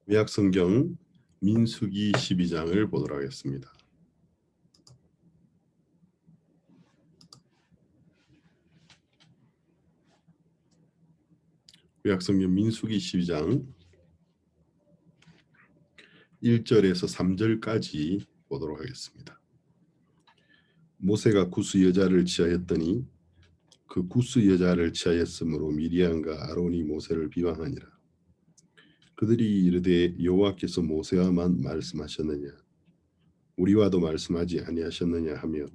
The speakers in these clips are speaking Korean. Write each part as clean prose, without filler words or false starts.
구약성경 민수기 12장을 보도록 하겠습니다. 구약성경 민수기 12장 1절에서 3절까지 보도록 하겠습니다. 모세가 구스 여자를 취하였더니 그 구스 여자를 취하였으므로 미리암과 아론이 모세를 비방하니라. 그들이 이르되 여호와께서 모세와만 말씀하셨느냐 우리와도 말씀하지 아니하셨느냐 하며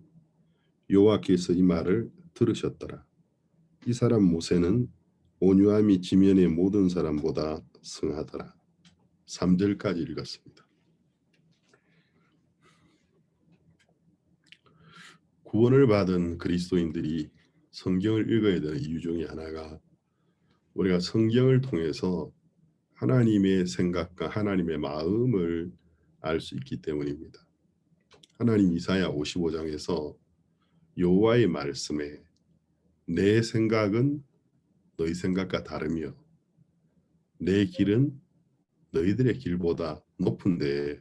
여호와께서 이 말을 들으셨더라. 이 사람 모세는 온유함이 지면의 모든 사람보다 승하더라. 3절까지 읽었습니다. 구원을 받은 그리스도인들이 성경을 읽어야 되는 이유 중에 하나가 우리가 성경을 통해서 하나님의 생각과 하나님의 마음을 알 수 있기 때문입니다. 하나님 이사야 55장에서 여호와의 말씀에 내 생각은 너희 생각과 다르며 내 길은 너희들의 길보다 높은데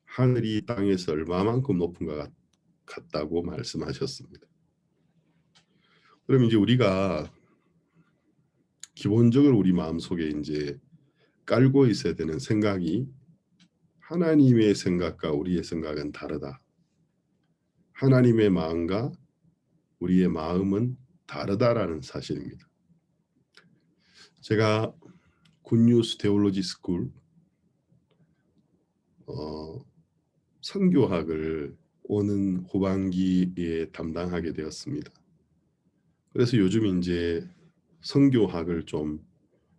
하늘이 땅에서 얼마만큼 높은가 같다고 말씀하셨습니다. 그럼 이제 우리가 기본적으로 우리 마음속에 이제 깔고 있어야 되는 생각이 하나님의 생각과 우리의 생각은 다르다. 하나님의 마음과 우리의 마음은 다르다라는 사실입니다. 제가 굿뉴스 테올로지 스쿨 선교학을 오는 후반기에 담당하게 되었습니다. 그래서 요즘 이제 선교학을 좀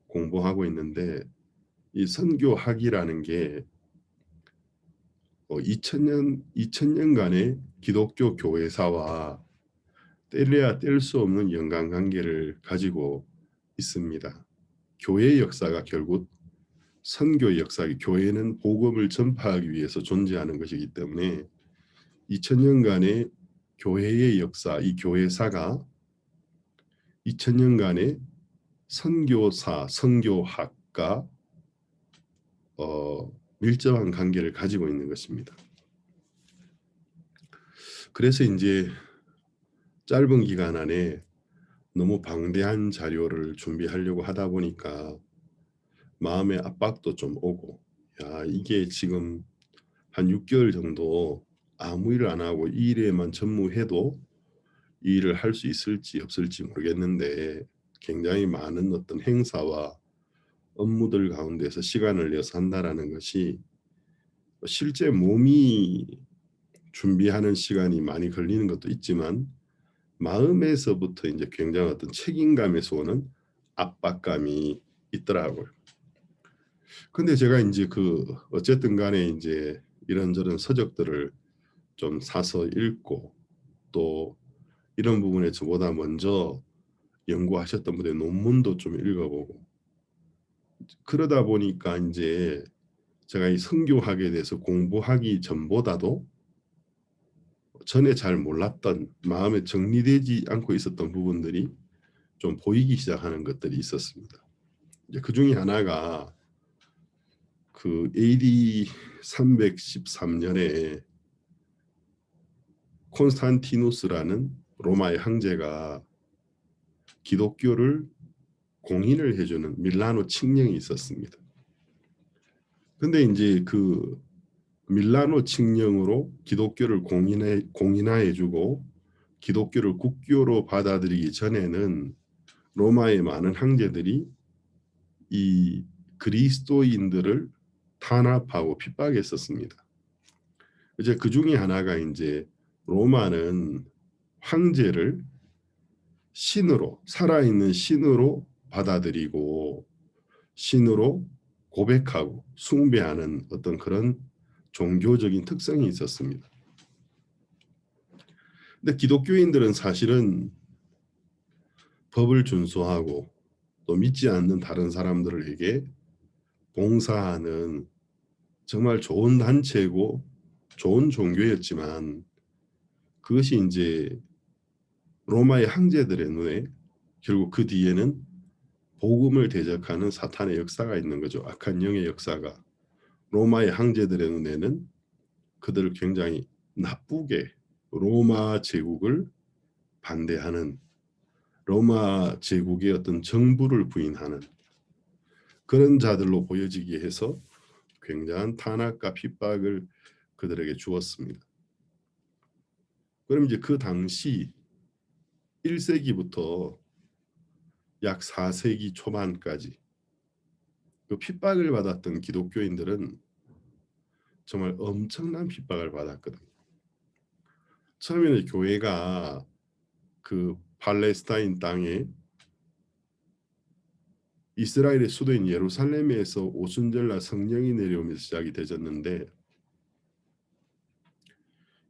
공부하고 있는데 이 선교학이라는 게 2000년간의 기독교 교회사와 뗄래야 뗄 수 없는 연관관계를 가지고 있습니다. 교회의 역사가 결국 선교의 역사, 교회는 복음을 전파하기 위해서 존재하는 것이기 때문에 2000년간의 교회의 역사, 이 교회사가 2000년간의 선교사, 선교학과 밀접한 관계를 가지고 있는 것입니다. 그래서 이제 짧은 기간 안에 너무 방대한 자료를 준비하려고 하다 보니까 마음의 압박도 좀 오고, 야, 이게 지금 한 6개월 정도 아무 일을 안 하고 이 일에만 전무해도 이 일을 할 수 있을지 없을지 모르겠는데 굉장히 많은 어떤 행사와 업무들 가운데서 시간을 내서 한다라는 것이 실제 몸이 준비하는 시간이 많이 걸리는 것도 있지만 마음에서부터 이제 굉장히 어떤 책임감에서 오는 압박감이 있더라고요. 근데 제가 이제 어쨌든 간에 이제 이런저런 서적들을 좀 사서 읽고 또 이런 부분에 저보다 먼저 연구하셨던 분의 논문도 좀 읽어보고 그러다 보니까 이제 제가 이 선교학에 대해서 공부하기 전보다도 전에 잘 몰랐던 마음에 정리되지 않고 있었던 부분들이 좀 보이기 시작하는 것들이 있었습니다. 이제 그 중에 하나가 그 AD 313년에 콘스탄티누스라는 로마의 황제가 기독교를 공인을 해주는 밀라노 칙령이 있었습니다. 근데 이제 그 밀라노 칙령으로 기독교를 공인화해주고 기독교를 국교로 받아들이기 전에는 로마의 많은 황제들이 이 그리스도인들을 탄압하고 핍박했었습니다. 이제 그 중에 하나가 이제 로마는 황제를 신으로 살아있는 신으로 받아들이고 신으로 고백하고 숭배하는 어떤 그런 종교적인 특성이 있었습니다. 근데 기독교인들은 사실은 법을 준수하고 또 믿지 않는 다른 사람들에게 봉사하는 정말 좋은 단체고 좋은 종교였지만 그것이 이제 로마의 황제들의 눈에 결국 그 뒤에는 복음을 대적하는 사탄의 역사가 있는 거죠. 악한 영의 역사가. 로마의 황제들의 눈에는 그들을 굉장히 나쁘게 로마 제국을 반대하는, 로마 제국의 어떤 정부를 부인하는 그런 자들로 보여지게 해서 굉장한 탄압과 핍박을 그들에게 주었습니다. 그럼 이제 그 당시 1세기부터 약 4세기 초반까지 그 핍박을 받았던 기독교인들은 정말 엄청난 핍박을 받았거든요. 처음에는 교회가 그 팔레스타인 땅에 이스라엘의 수도인 예루살렘에서 오순절날 성령이 내려오면서 시작이 되었는데,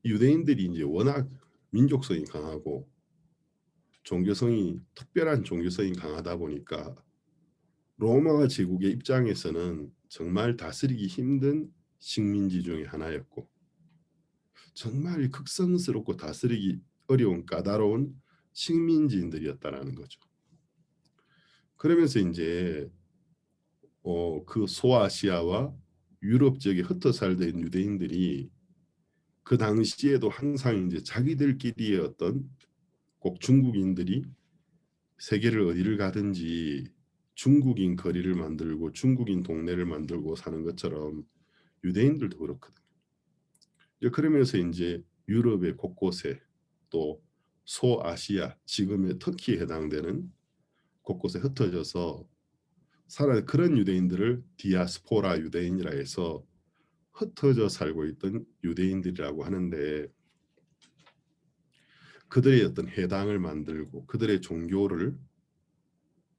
유대인들이 이제 워낙 민족성이 강하고 종교성이, 특별한 종교성이 강하다 보니까 로마 제국의 입장에서는 정말 다스리기 힘든 식민지 중에 하나였고, 정말 극성스럽고 다스리기 어려운 까다로운 식민지인들이었다라는 거죠. 그러면서 이제 그 소아시아와 유럽 지역에 흩어 살던 유대인들이 그 당시에도 항상 이제 자기들끼리의 어떤, 꼭 중국인들이 세계를 어디를 가든지 중국인 거리를 만들고 중국인 동네를 만들고 사는 것처럼 유대인들도 그렇거든요. 그러면서 이제 유럽의 곳곳에, 또 소아시아, 지금의 터키에 해당되는 곳곳에 흩어져서 살아, 그런 유대인들을 디아스포라 유대인이라 해서 흩어져 살고 있던 유대인들이라고 하는데, 그들의 어떤 해당을 만들고 그들의 종교를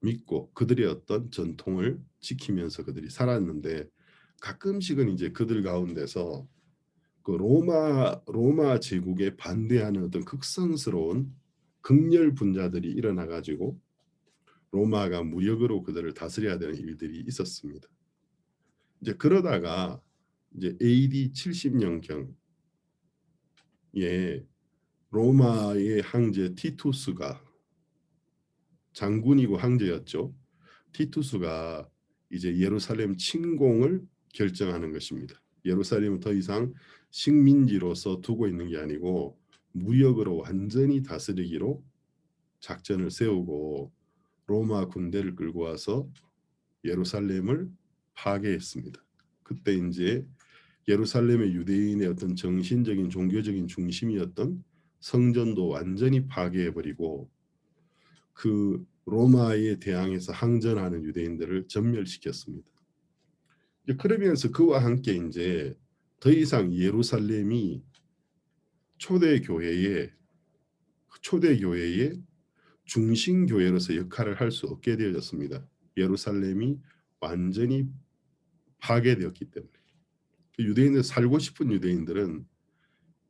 믿고 그들의 어떤 전통을 지키면서 그들이 살았는데, 가끔씩은 이제 그들 가운데서 그 로마 제국에 반대하는 어떤 극성스러운 극렬 분자들이 일어나 가지고 로마가 무력으로 그들을 다스려야 되는 일들이 있었습니다. 이제 그러다가 이제 AD 70년경에 로마의 황제 티투스가, 장군이고 황제였죠. 티투스가 이제 예루살렘 침공을 결정하는 것입니다. 예루살렘은 더 이상 식민지로서 두고 있는 게 아니고 무력으로 완전히 다스리기로 작전을 세우고 로마 군대를 끌고 와서 예루살렘을 파괴했습니다. 그때 이제 예루살렘의 유대인의 어떤 정신적인 종교적인 중심이었던 성전도 완전히 파괴해버리고 그 로마에 대항해서 항전하는 유대인들을 전멸시켰습니다. 그러면서 그와 함께 이제 더 이상 예루살렘이 초대 교회의 중심 교회로서 역할을 할 수 없게 되어졌습니다. 예루살렘이 완전히 파괴되었기 때문에. 유대인들, 살고 싶은 유대인들은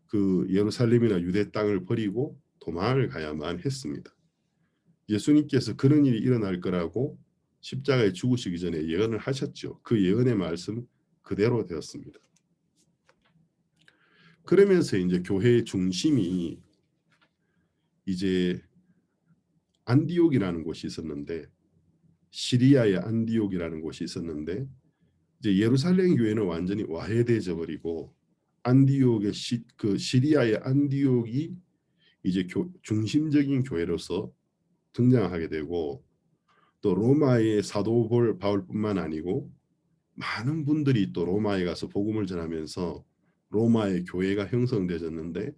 그 예루살렘이나 유대 땅을 버리고 도망을 가야만 했습니다. 예수님께서 그런 일이 일어날 거라고 십자가에 죽으시기 전에 예언을 하셨죠. 그 예언의 말씀 그대로 되었습니다. 그러면서 이제 교회의 중심이 이제 안디옥이라는 곳이 있었는데, 시리아의 안디옥이라는 곳이 있었는데, 이제 예루살렘 교회는 완전히 와해되어 버리고 안디옥의 그 시리아의 안디옥이 이제 중심적인 교회로서 등장하게 되고, 또 로마의 사도 바울뿐만 아니고 많은 분들이 또 로마에 가서 복음을 전하면서 로마의 교회가 형성되었는데,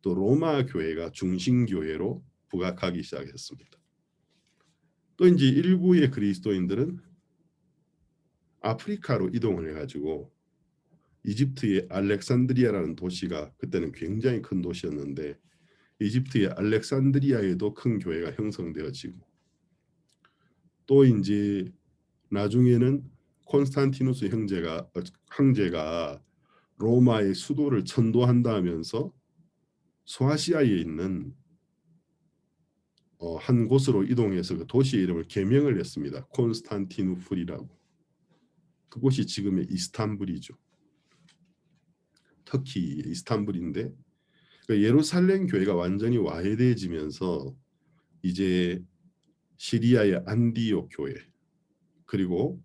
또 로마 교회가 중심 교회로 부각하기 시작했습니다. 또 이제 일부의 그리스도인들은 아프리카로 이동을 해가지고 이집트의 알렉산드리아라는 도시가 그때는 굉장히 큰 도시였는데, 이집트의 알렉산드리아에도 큰 교회가 형성되어지고, 또 이제 나중에는 콘스탄티누스 황제가 로마의 수도를 천도한다 하면서 소아시아에 있는 한 곳으로 이동해서 그 도시의 이름을 개명을 했습니다. 콘스탄티누플이라고. 그곳이 지금의 이스탄불이죠. 터키의 이스탄불인데, 그러니까 예루살렘 교회가 완전히 와해되어지면서 이제 시리아의 안디옥 교회, 그리고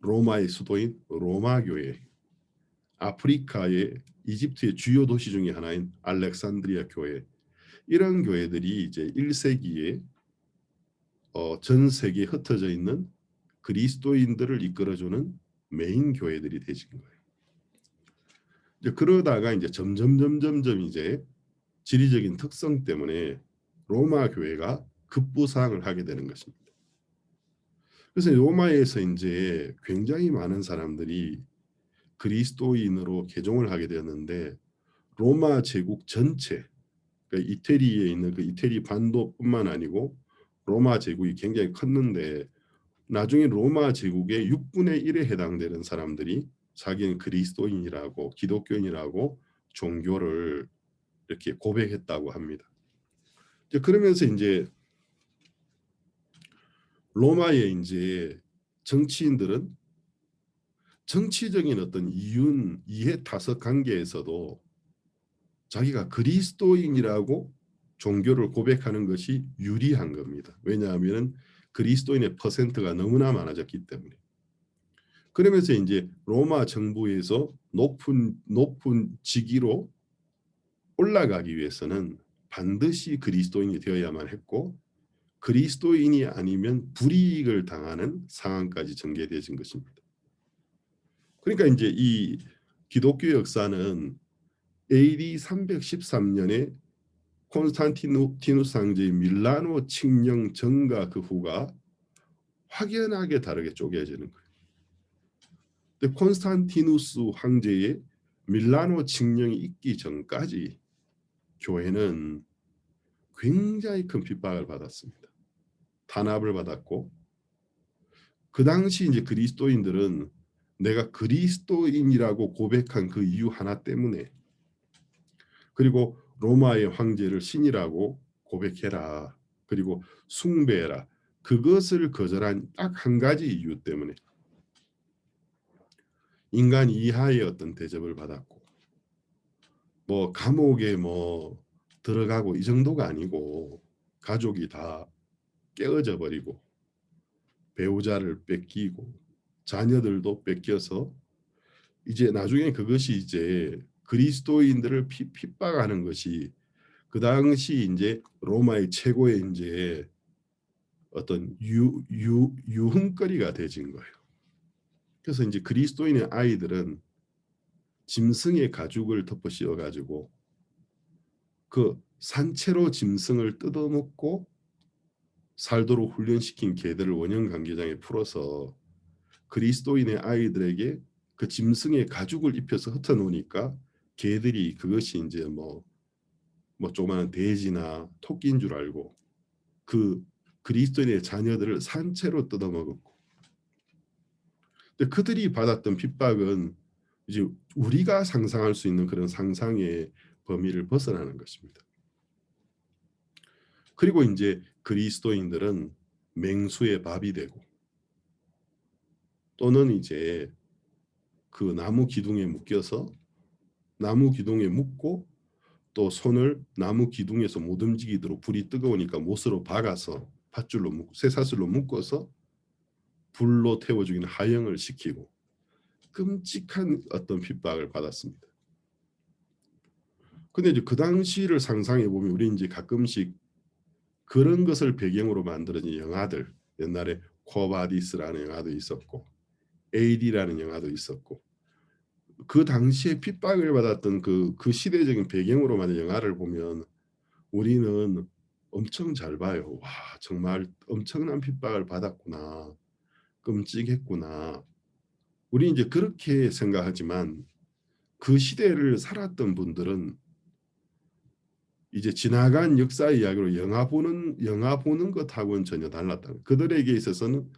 로마의 수도인 로마 교회, 아프리카의 이집트의 주요 도시 중에 하나인 알렉산드리아 교회, 이런 교회들이 이제 1세기에 전 세계에 흩어져 있는 그리스도인들을 이끌어주는 메인 교회들이 되신 거예요. 이제 그러다가 이제 점점 이제 지리적인 특성 때문에 로마 교회가 급부상을 하게 되는 것입니다. 그래서 로마에서 이제 굉장히 많은 사람들이 그리스도인으로 개종을 하게 되었는데, 로마 제국 전체, 그러니까 이태리에 있는 그 이태리 반도뿐만 아니고 로마 제국이 굉장히 컸는데, 나중에 로마 제국의 6분의 1에 해당되는 사람들이 자기는 그리스도인이라고, 기독교인이라고 종교를 이렇게 고백했다고 합니다. 이제 그러면서 이제 로마의 이제 정치인들은 정치적인 어떤 이해 타석 관계에서도 자기가 그리스도인이라고 종교를 고백하는 것이 유리한 겁니다. 왜냐하면 그리스도인의 퍼센트가 너무나 많아졌기 때문에. 그러면서 이제 로마 정부에서 높은 직위로 올라가기 위해서는 반드시 그리스도인이 되어야만 했고, 그리스도인이 아니면 불이익을 당하는 상황까지 전개되어진 것입니다. 그러니까 이제 이 기독교 역사는 AD 313년에 콘스탄티누스 황제의 밀라노 칙령 전과 그 후가 확연하게 다르게 쪼개지는 거예요. 근데 콘스탄티누스 황제의 밀라노 칙령이 있기 전까지 교회는 굉장히 큰 핍박을 받았습니다. 탄압을 받았고, 그 당시 이제 그리스도인들은 내가 그리스도인이라고 고백한 그 이유 하나 때문에, 그리고 로마의 황제를 신이라고 고백해라, 그리고 숭배해라, 그것을 거절한 딱 한 가지 이유 때문에 인간 이하의 어떤 대접을 받았고, 뭐 감옥에 뭐 들어가고 이 정도가 아니고, 가족이 다 깨어져 버리고 배우자를 뺏기고 자녀들도 뺏겨서, 이제 나중에 그것이 이제 그리스도인들을 핍박하는 것이 그 당시 이제 로마의 최고의 이제 어떤 유흥거리가 되진 거예요. 그래서 이제 그리스도인의 아이들은 짐승의 가죽을 덮어 씌워 가지고 그 산채로 짐승을 뜯어먹고 살도록 훈련시킨 개들을 원형 관계장에 풀어서 그리스도인의 아이들에게 그 짐승의 가죽을 입혀서 흩어놓으니까 개들이 그것이 이제 뭐 조그마한 돼지나 토끼인 줄 알고 그 그리스도인의 자녀들을 산채로 뜯어먹었고, 근데 그들이 받았던 핍박은 이제 우리가 상상할 수 있는 그런 상상의 범위를 벗어나는 것입니다. 그리고 이제 그리스도인들은 맹수의 밥이 되고, 또는 이제 그 나무 기둥에 묶여서 나무 기둥에 묶고 또 손을 나무 기둥에서 못 움직이도록, 불이 뜨거우니까 못으로 박아서 밧줄로 쇠사슬로 묶어서 불로 태워 죽이는 하형을 시키고, 끔찍한 어떤 핍박을 받았습니다. 근데 이제 그 당시를 상상해 보면 우리 이제 가끔씩 그런 것을 배경으로 만들어진 영화들, 옛날에 코바디스라는 영화도 있었고 AD라는 영화도 있었고, 그 당시에 핍박을 받았던 그 시대적인 배경으로 만든 영화를 보면 우리는 엄청 잘 봐요. 와, 정말 엄청난 핍박을 받았구나, 끔찍했구나. 우리 이제 그렇게 생각하지만 그 시대를 살았던 분들은 이제 지나간 역사 이야기로 영화 보는 것하고는 전혀 달랐다. 그들에게 있어서는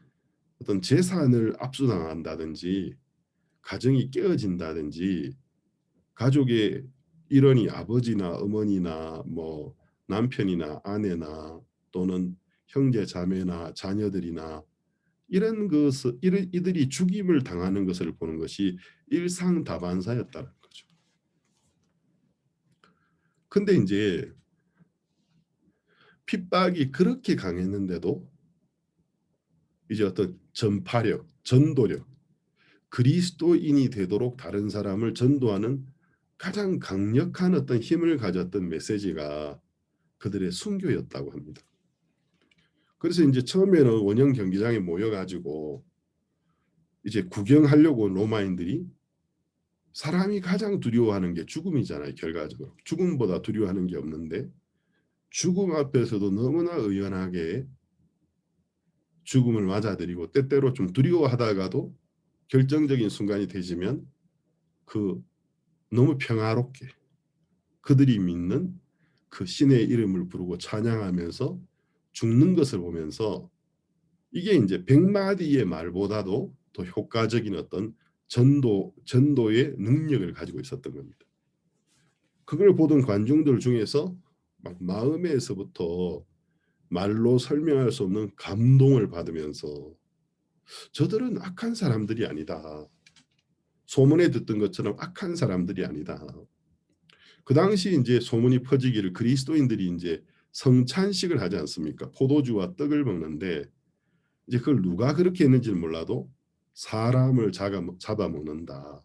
어떤 재산을 압수당한다든지 가정이 깨어진다든지 가족의 일원이 아버지나 어머니나 뭐 남편이나 아내나 또는 형제 자매나 자녀들이나 이런 것을 이들이 죽임을 당하는 것을 보는 것이 일상다반사였다는 거죠. 근데 이제 핍박이 그렇게 강했는데도 이제 어떤 전파력, 전도력, 그리스도인이 되도록 다른 사람을 전도하는 가장 강력한 어떤 힘을 가졌던 메시지가 그들의 순교였다고 합니다. 그래서 이제 처음에는 원형 경기장에 모여가지고 이제 구경하려고 온 로마인들이, 사람이 가장 두려워하는 게 죽음이잖아요. 결과적으로 죽음보다 두려워하는 게 없는데 죽음 앞에서도 너무나 의연하게 죽음을 맞아들이고, 때때로 좀 두려워하다가도 결정적인 순간이 되지면 그 너무 평화롭게 그들이 믿는 그 신의 이름을 부르고 찬양하면서 죽는 것을 보면서, 이게 이제 100마디의 말보다도 더 효과적인 어떤 전도의 능력을 가지고 있었던 겁니다. 그걸 보던 관중들 중에서 막 마음에서부터 말로 설명할 수 없는 감동을 받으면서, 저들은 악한 사람들이 아니다. 소문에 듣던 것처럼 악한 사람들이 아니다. 그 당시 이제 소문이 퍼지기를 그리스도인들이 이제 성찬식을 하지 않습니까? 포도주와 떡을 먹는데, 이제 그걸 누가 그렇게 했는지는 몰라도 사람을 잡아먹는다.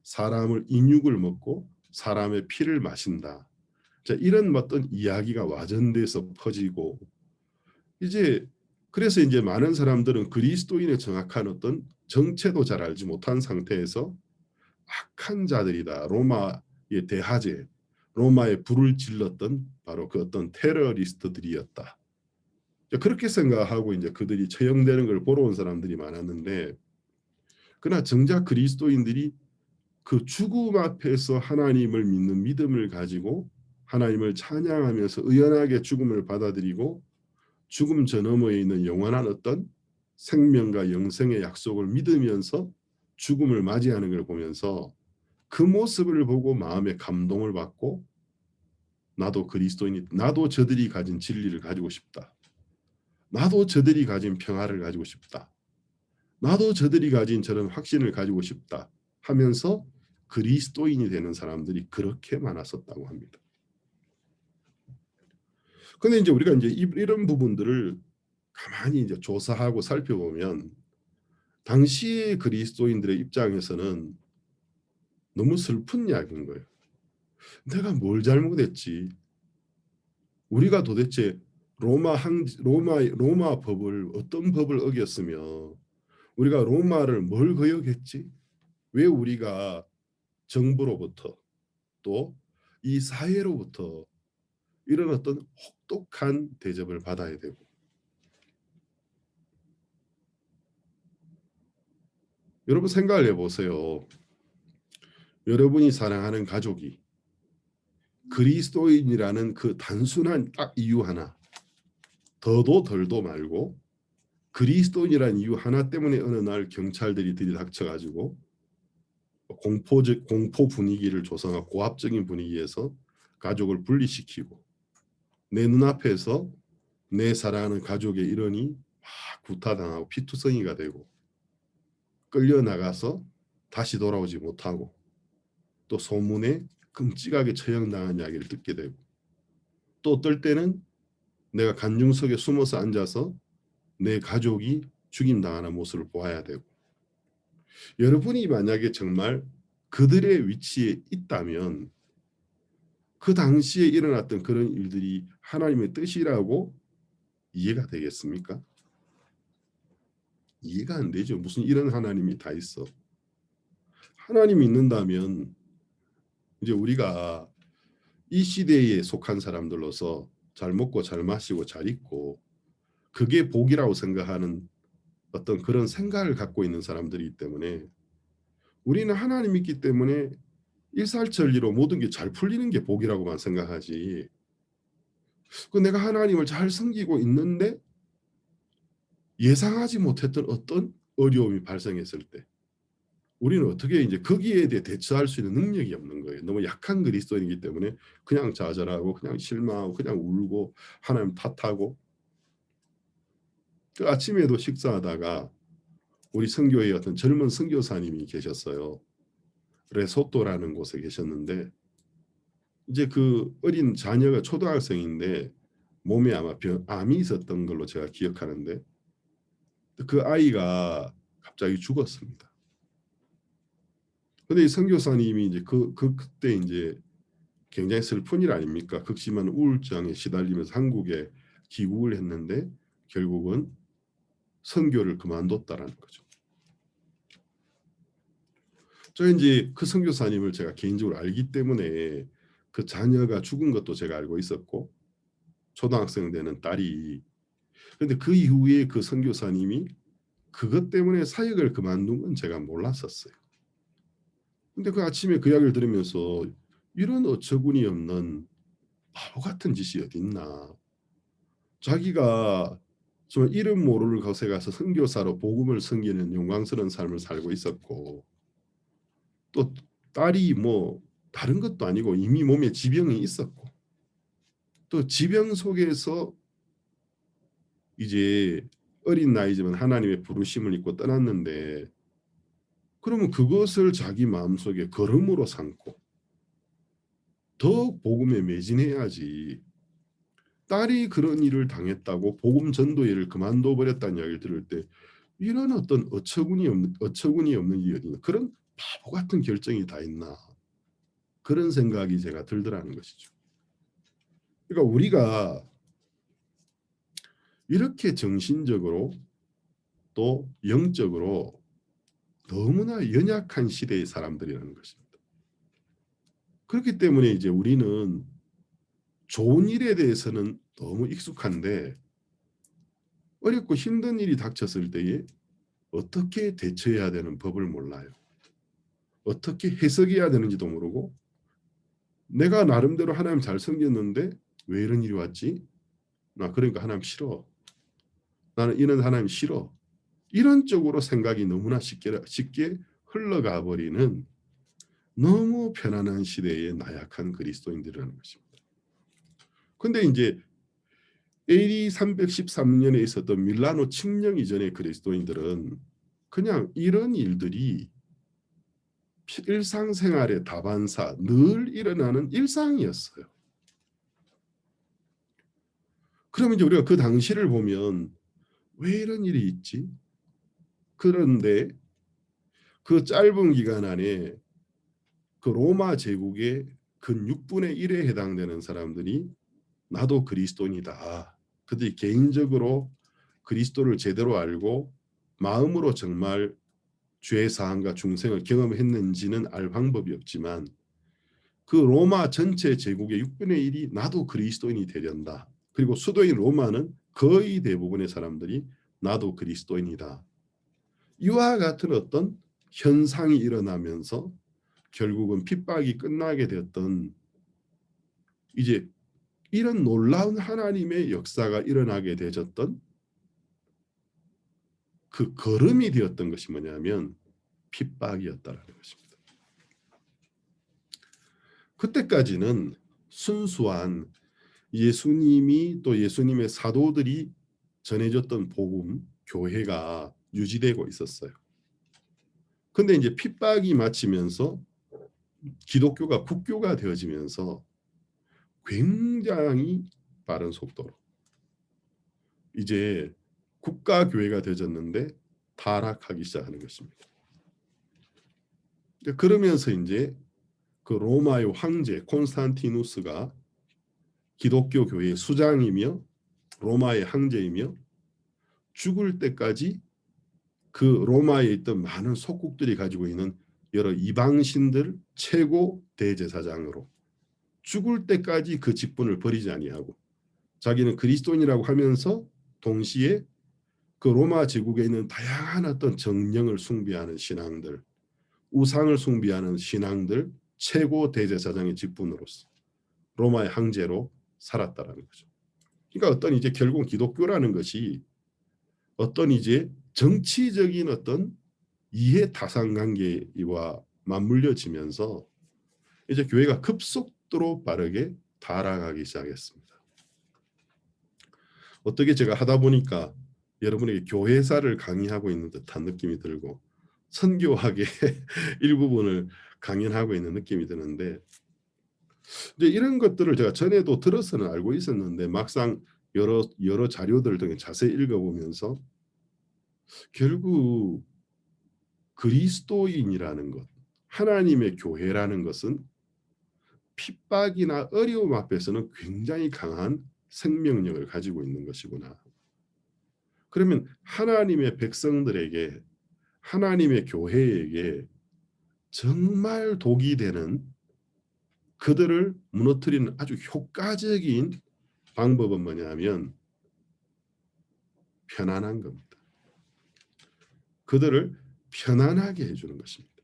사람을 인육을 먹고 사람의 피를 마신다. 자, 이런 어떤 이야기가 와전돼서 퍼지고, 이제 그래서 이제 많은 사람들은 그리스도인의 정확한 어떤 정체도 잘 알지 못한 상태에서 악한 자들이다. 로마의 대하제, 로마에 불을 질렀던 바로 그 어떤 테러리스트들이었다. 그렇게 생각하고 이제 그들이 처형되는 걸 보러 온 사람들이 많았는데, 그러나 정작 그리스도인들이 그 죽음 앞에서 하나님을 믿는 믿음을 가지고 하나님을 찬양하면서 의연하게 죽음을 받아들이고, 죽음 저 너머에 있는 영원한 어떤 생명과 영생의 약속을 믿으면서 죽음을 맞이하는 걸 보면서, 그 모습을 보고 마음에 감동을 받고, 나도 그리스도인이, 나도 저들이 가진 진리를 가지고 싶다. 나도 저들이 가진 평화를 가지고 싶다. 나도 저들이 가진 저런 확신을 가지고 싶다 하면서 그리스도인이 되는 사람들이 그렇게 많았었다고 합니다. 근데 이제 우리가 이제 이런 부분들을 가만히 이제 조사하고 살펴보면, 당시의 그리스도인들의 입장에서는 너무 슬픈 이야기인 거예요. 내가 뭘 잘못했지? 우리가 도대체 로마 법을, 어떤 법을 어겼으며 우리가 로마를 뭘 거역했지? 왜 우리가 정부로부터 또 이 사회로부터 이런 어떤 혹독한 대접을 받아야 되고, 여러분 생각을 해보세요. 여러분이 사랑하는 가족이 그리스도인이라는 그 단순한 딱 이유 하나, 더도 덜도 말고 그리스도인이라는 이유 하나 때문에 어느 날 경찰들이 들이닥쳐가지고 공포 분위기를 조성하고 고압적인 분위기에서 가족을 분리시키고, 내 눈앞에서 내 사랑하는 가족의 일원이 막 구타당하고 피투성이가 되고 끌려나가서 다시 돌아오지 못하고, 또 소문에 끔찍하게 처형당한 이야기를 듣게 되고, 또 어떨 때는 내가 관중석에 숨어서 앉아서 내 가족이 죽임당하는 모습을 보아야 되고, 여러분이 만약에 정말 그들의 위치에 있다면 그 당시에 일어났던 그런 일들이 하나님의 뜻이라고 이해가 되겠습니까? 이해가 안 되죠. 무슨 이런 하나님이 다 있어. 하나님이 있는다면 이제 우리가 이 시대에 속한 사람들로서 잘 먹고 잘 마시고 잘 입고 그게 복이라고 생각하는 어떤 그런 생각을 갖고 있는 사람들이기 때문에, 우리는 하나님 있기 때문에 일사천리로 모든 게 잘 풀리는 게 복이라고만 생각하지, 그 내가 하나님을 잘 섬기고 있는데 예상하지 못했던 어떤 어려움이 발생했을 때 우리는 어떻게 이제 거기에 대해 대처할 수 있는 능력이 없는 거예요. 너무 약한 그리스도인이기 때문에 그냥 좌절하고 그냥 실망하고 그냥 울고 하나님 탓하고. 그 아침에도 식사하다가 우리 선교회 어떤 젊은 선교사님이 계셨어요. 레소토라는 곳에 계셨는데, 이제 그 어린 자녀가 초등학생인데 몸에 아마 암이 있었던 걸로 제가 기억하는데, 그 아이가 갑자기 죽었습니다. 근데 이 선교사님이 이제 그때 이제 굉장히 슬픈 일 아닙니까? 극심한 우울증에 시달리면서 한국에 귀국을 했는데 결국은 선교를 그만뒀다라는 거죠. 저 이제 그 선교사님을 제가 개인적으로 알기 때문에 그 자녀가 죽은 것도 제가 알고 있었고 초등학생 되는 딸이 근데 그 이후에 그 선교사님이 그것 때문에 사역을 그만둔 건 제가 몰랐었어요. 근데 그 아침에 그 이야기를 들으면서 이런 어처구니 없는 바보 같은 짓이 어디 있나. 자기가 정말 이름 모를 곳에 가서 선교사로 복음을 섬기는 영광스러운 삶을 살고 있었고 또 딸이 뭐 다른 것도 아니고 이미 몸에 지병이 있었고 또 지병 속에서 이제 어린 나이지만 하나님의 부르심을 입고 떠났는데 그러면 그것을 자기 마음속에 걸음으로 삼고 더 복음에 매진해야지. 딸이 그런 일을 당했다고 복음 전도 일을 그만둬 버렸다는 이야기를 들을 때 이런 어떤 어처구니 없는 일이 어디 그런 바보 같은 결정이 다 있나 그런 생각이 제가 들더라는 것이죠. 그러니까 우리가 이렇게 정신적으로 또 영적으로 너무나 연약한 시대의 사람들이라는 것입니다. 그렇기 때문에 이제 우리는 좋은 일에 대해서는 너무 익숙한데 어렵고 힘든 일이 닥쳤을 때에 어떻게 대처해야 되는 법을 몰라요. 어떻게 해석해야 되는지도 모르고 내가 나름대로 하나님 잘 섬겼는데 왜 이런 일이 왔지? 나 그러니까 하나님 싫어. 나는 이런 하나님 싫어. 이런 쪽으로 생각이 너무나 쉽게 흘러가 버리는 너무 편안한 시대의 나약한 그리스도인들이라는 것입니다. 근데 이제 AD 313년에 있었던 밀라노 칙령 이전의 그리스도인들은 그냥 이런 일들이 일상생활의 다반사 늘 일어나는 일상이었어요. 그러면 이제 우리가 그 당시를 보면 왜 이런 일이 있지? 그런데 그 짧은 기간 안에 그 로마 제국의 근 6분의 1에 해당되는 사람들이 나도 그리스도인이다. 그들이 개인적으로 그리스도를 제대로 알고 마음으로 정말 죄 사함과 중생을 경험했는지는 알 방법이 없지만 그 로마 전체 제국의 6분의 1이 나도 그리스도인이 되련다. 그리고 수도인 로마는 거의 대부분의 사람들이 나도 그리스도인이다. 이와 같은 어떤 현상이 일어나면서 결국은 핍박이 끝나게 되었던 이제 이런 놀라운 하나님의 역사가 일어나게 되었던 그 걸음이 되었던 것이 뭐냐면 핍박이었다라는 것입니다. 그때까지는 순수한 예수님이 또 예수님의 사도들이 전해줬던 복음, 교회가 유지되고 있었어요. 근데 이제 핍박이 맞치면서 기독교가 국교가 되어지면서 굉장히 빠른 속도로 이제 국가교회가 되어졌는데 타락하기 시작하는 것입니다. 그러면서 이제 그 로마의 황제 콘스탄티누스가 기독교 교회의 수장이며 로마의 황제이며 죽을 때까지 그 로마에 있던 많은 속국들이 가지고 있는 여러 이방신들 최고 대제사장으로 죽을 때까지 그 직분을 버리지 아니하고 자기는 그리스도인이라고 하면서 동시에 그 로마 제국에 있는 다양한 어떤 정령을 숭배하는 신앙들, 우상을 숭배하는 신앙들 최고 대제사장의 직분으로서 로마의 황제로 살았다라는 거죠. 그러니까 어떤 이제 결국 기독교라는 것이 어떤 이제 정치적인 어떤 이해 타산 관계와 맞물려지면서 이제 교회가 급속도로 빠르게 타락하기 시작했습니다. 어떻게 제가 하다 보니까 여러분에게 교회사를 강의하고 있는 듯한 느낌이 들고 선교학의 일부분을 강연하고 있는 느낌이 드는데 이제 이런 것들을 제가 전에도 들어서는 알고 있었는데 막상 여러 자료들 등을 자세히 읽어보면서 결국 그리스도인이라는 것, 하나님의 교회라는 것은 핍박이나 어려움 앞에서는 굉장히 강한 생명력을 가지고 있는 것이구나. 그러면 하나님의 백성들에게, 하나님의 교회에게 정말 독이 되는, 그들을 무너뜨리는 아주 효과적인 방법은 뭐냐면 편안한 겁니다. 그들을 편안하게 해주는 것입니다.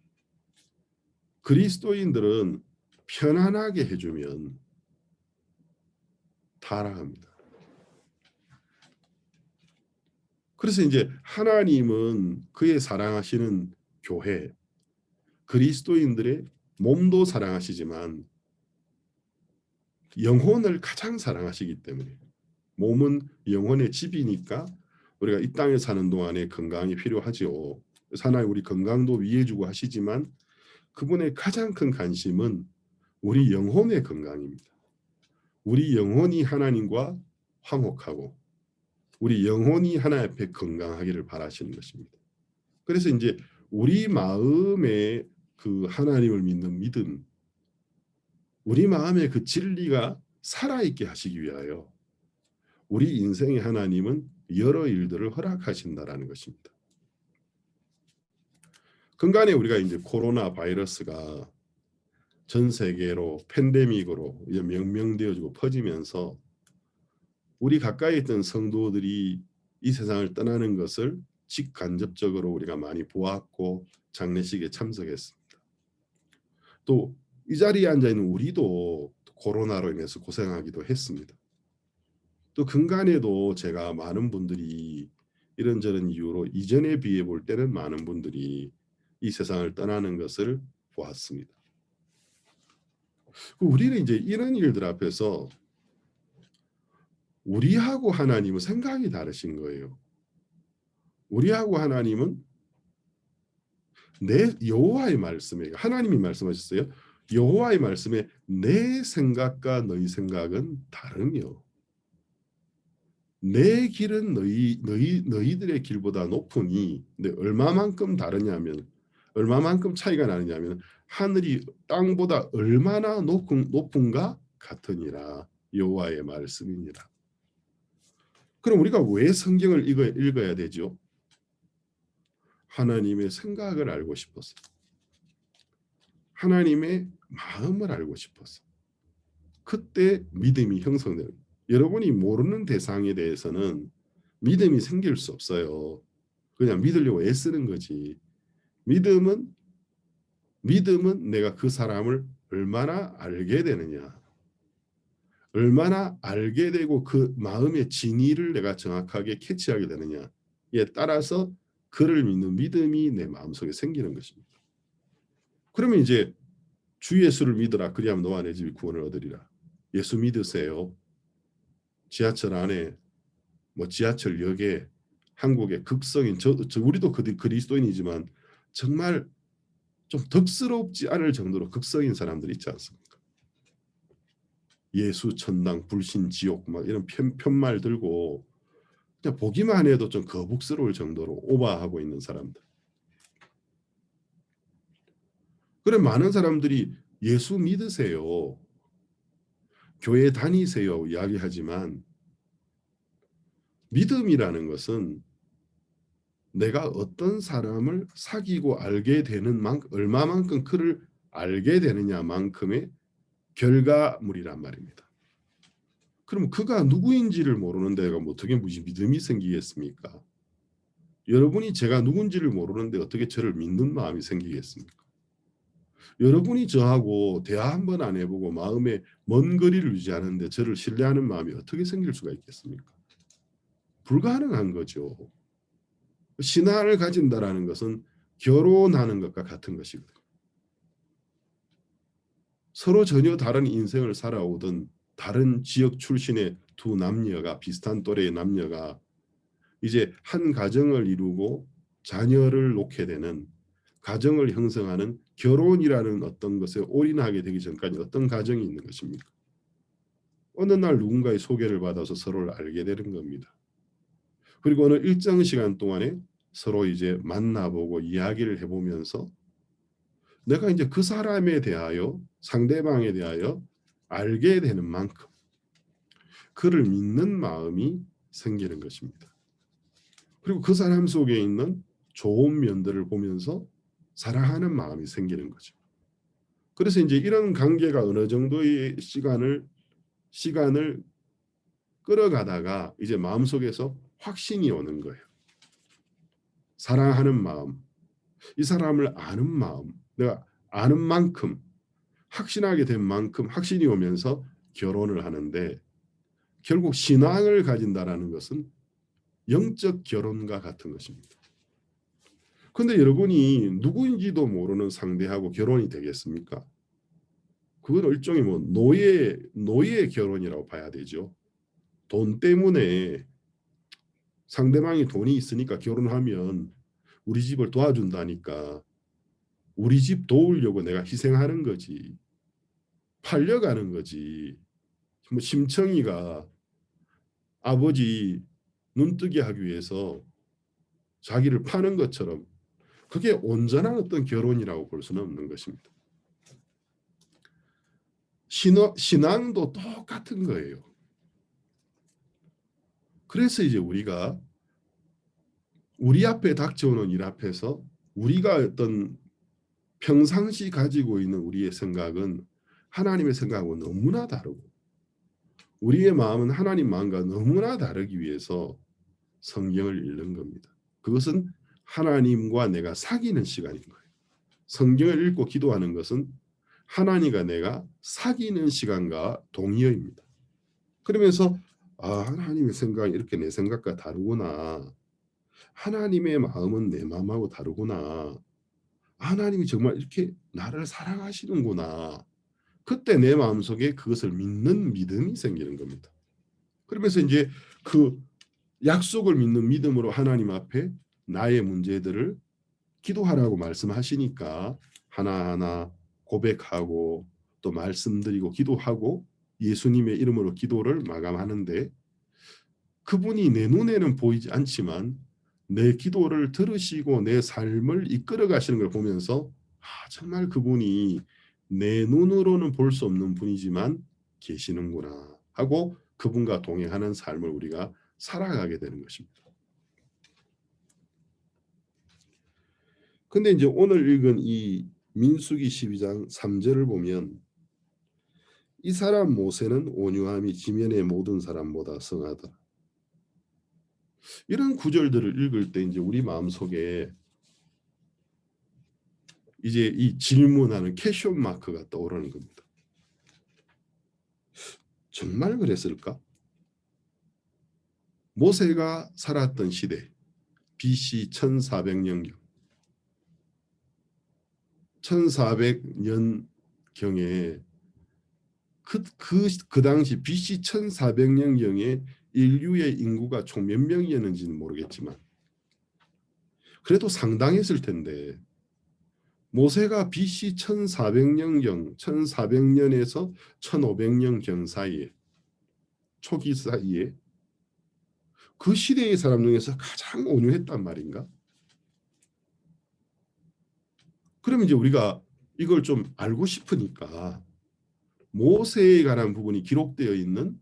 그리스도인들은 편안하게 해주면 타락합니다. 그래서 이제 하나님은 그의 사랑하시는 교회, 그리스도인들의 몸도 사랑하시지만 영혼을 가장 사랑하시기 때문에, 몸은 영혼의 집이니까 우리가 이 땅에 사는 동안에 건강이 필요하죠. 하나님 우리 건강도 위해주고 하시지만 그분의 가장 큰 관심은 우리 영혼의 건강입니다. 우리 영혼이 하나님과 화목하고 우리 영혼이 하나님 앞에 건강하기를 바라시는 것입니다. 그래서 이제 우리 마음에 그 하나님을 믿는 믿음, 우리 마음에 그 진리가 살아있게 하시기 위하여 우리 인생의 하나님은 여러 일들을 허락하신다라는 것입니다. 근간에 우리가 이제 코로나 바이러스가 전 세계로 팬데믹으로 명명되어지고 퍼지면서 우리 가까이 있던 성도들이 이 세상을 떠나는 것을 직간접적으로 우리가 많이 보았고 장례식에 참석했습니다. 또 이 자리에 앉아 있는 우리도 코로나로 인해서 고생하기도 했습니다. 또 근간에도 제가 많은 분들이 이런저런 이유로 이전에 비해 볼 때는 많은 분들이 이 세상을 떠나는 것을 보았습니다. 우리는 이제 이런 일들 앞에서 우리하고 하나님은 생각이 다르신 거예요. 우리하고 하나님은 내 여호와의 말씀에, 하나님이 말씀하셨어요. 여호와의 말씀에 내 생각과 너희 생각은 다르며 내 길은 너희들의 길보다 높으니, 근데 얼마만큼 다르냐면, 얼마만큼 차이가 나느냐면 하늘이 땅보다 얼마나 높은가 같으니라. 여호와의 말씀이니라. 그럼 우리가 왜 성경을 읽어야 되죠? 하나님의 생각을 알고 싶어서, 하나님의 마음을 알고 싶어서. 그때 믿음이 형성되는. 여러분이 모르는 대상에 대해서는 믿음이 생길 수 없어요. 그냥 믿으려고 애쓰는 거지. 믿음은 내가 그 사람을 얼마나 알게 되느냐, 얼마나 알게 되고 그 마음의 진위를 내가 정확하게 캐치하게 되느냐에 따라서 그를 믿는 믿음이 내 마음속에 생기는 것입니다. 그러면 이제 주 예수를 믿으라, 그리하면 너와 내 집이 구원을 얻으리라. 예수 믿으세요. 지하철 안에, 지하철역에, 한국의 극성인 우리도 그리스도인이지만 정말 좀 덕스럽지 않을 정도로 극성인 사람들이 있지 않습니까? 예수 천당, 불신 지옥 막 이런 편말 들고 그냥 보기만 해도 좀 거북스러울 정도로 오버하고 있는 사람들. 그래, 많은 사람들이 예수 믿으세요, 교회 다니세요 이야기하지만 믿음이라는 것은 내가 어떤 사람을 사귀고 알게 되는 만큼, 얼마만큼 그를 알게 되느냐만큼의 결과물이란 말입니다. 그럼 그가 누구인지를 모르는데 내가 어떻게 믿음이 생기겠습니까? 여러분이 제가 누군지를 모르는데 어떻게 저를 믿는 마음이 생기겠습니까? 여러분이 저하고 대화 한번 안 해보고 마음에 먼 거리를 유지하는데 저를 신뢰하는 마음이 어떻게 생길 수가 있겠습니까? 불가능한 거죠. 신앙을 가진다라는 것은 결혼하는 것과 같은 것이거든요. 서로 전혀 다른 인생을 살아오던 다른 지역 출신의 두 남녀가, 비슷한 또래의 남녀가 이제 한 가정을 이루고 자녀를 놓게 되는, 가정을 형성하는 결혼이라는 어떤 것에 올인하게 되기 전까지 어떤 가정이 있는 것입니까? 어느 날 누군가의 소개를 받아서 서로를 알게 되는 겁니다. 그리고 어느 일정 시간 동안에 서로 이제 만나보고 이야기를 해보면서 내가 이제 그 사람에 대하여 상대방에 대하여 알게 되는 만큼 그를 믿는 마음이 생기는 것입니다. 그리고 그 사람 속에 있는 좋은 면들을 보면서 사랑하는 마음이 생기는 거죠. 그래서 이제 이런 관계가 어느 정도의 시간을 끌어가다가 이제 마음속에서 확신이 오는 거예요. 사랑하는 마음, 이 사람을 아는 마음, 내가 아는 만큼 확신하게 된 만큼 확신이 오면서 결혼을 하는데 결국 신앙을 가진다라는 것은 영적 결혼과 같은 것입니다. 그런데 여러분이 누구인지도 모르는 상대하고 결혼이 되겠습니까? 그건 일종의 뭐 노예 결혼이라고 봐야 되죠. 돈 때문에 상대방이 돈이 있으니까 결혼하면 우리 집을 도와준다니까 우리 집 도우려고 내가 희생하는 거지. 팔려가는 거지. 뭐 심청이가 아버지 눈뜨게 하기 위해서 자기를 파는 것처럼 그게 온전한 어떤 결혼이라고 볼 수는 없는 것입니다. 신앙도 똑같은 거예요. 그래서 이제 우리가 우리 앞에 닥쳐오는 일 앞에서 우리가 어떤 평상시 가지고 있는 우리의 생각은 하나님의 생각하고 너무나 다르고 우리의 마음은 하나님 마음과 너무나 다르기 위해서 성경을 읽는 겁니다. 그것은 하나님과 내가 사귀는 시간인 거예요. 성경을 읽고 기도하는 것은 하나님과 내가 사귀는 시간과 동의어입니다. 그러면서 하나님의 생각이 이렇게 내 생각과 다르구나. 하나님의 마음은 내 마음하고 다르구나. 하나님이 정말 이렇게 나를 사랑하시는구나. 그때 내 마음속에 그것을 믿는 믿음이 생기는 겁니다. 그러면서 이제 그 약속을 믿는 믿음으로 하나님 앞에 나의 문제들을 기도하라고 말씀하시니까 하나하나 고백하고 또 말씀드리고 기도하고 예수님의 이름으로 기도를 마감하는데 그분이 내 눈에는 보이지 않지만 내 기도를 들으시고 내 삶을 이끌어 가시는 걸 보면서 정말 그분이 내 눈으로는 볼 수 없는 분이지만 계시는구나 하고 그분과 동행하는 삶을 우리가 살아가게 되는 것입니다. 근데 이제 오늘 읽은 이 민수기 12장 3절을 보면 이 사람 모세는 온유함이 지면의 모든 사람보다 성하더라. 이런 구절들을 읽을 때 이제 우리 마음속에 이제 이 질문하는 퀘션 마크가 떠오르는 겁니다. 정말 그랬을까? 모세가 살았던 시대 BC 1400년경 1400년경에 그 당시 BC 1400년경에 인류의 인구가 총 몇 명이었는지는 모르겠지만 그래도 상당했을 텐데 모세가 BC 1400년에서 1500년경 사이에 초기 사이에 그 시대의 사람 중에서 가장 온유했단 말인가? 그럼 이제 우리가 이걸 좀 알고 싶으니까 모세에 관한 부분이 기록되어 있는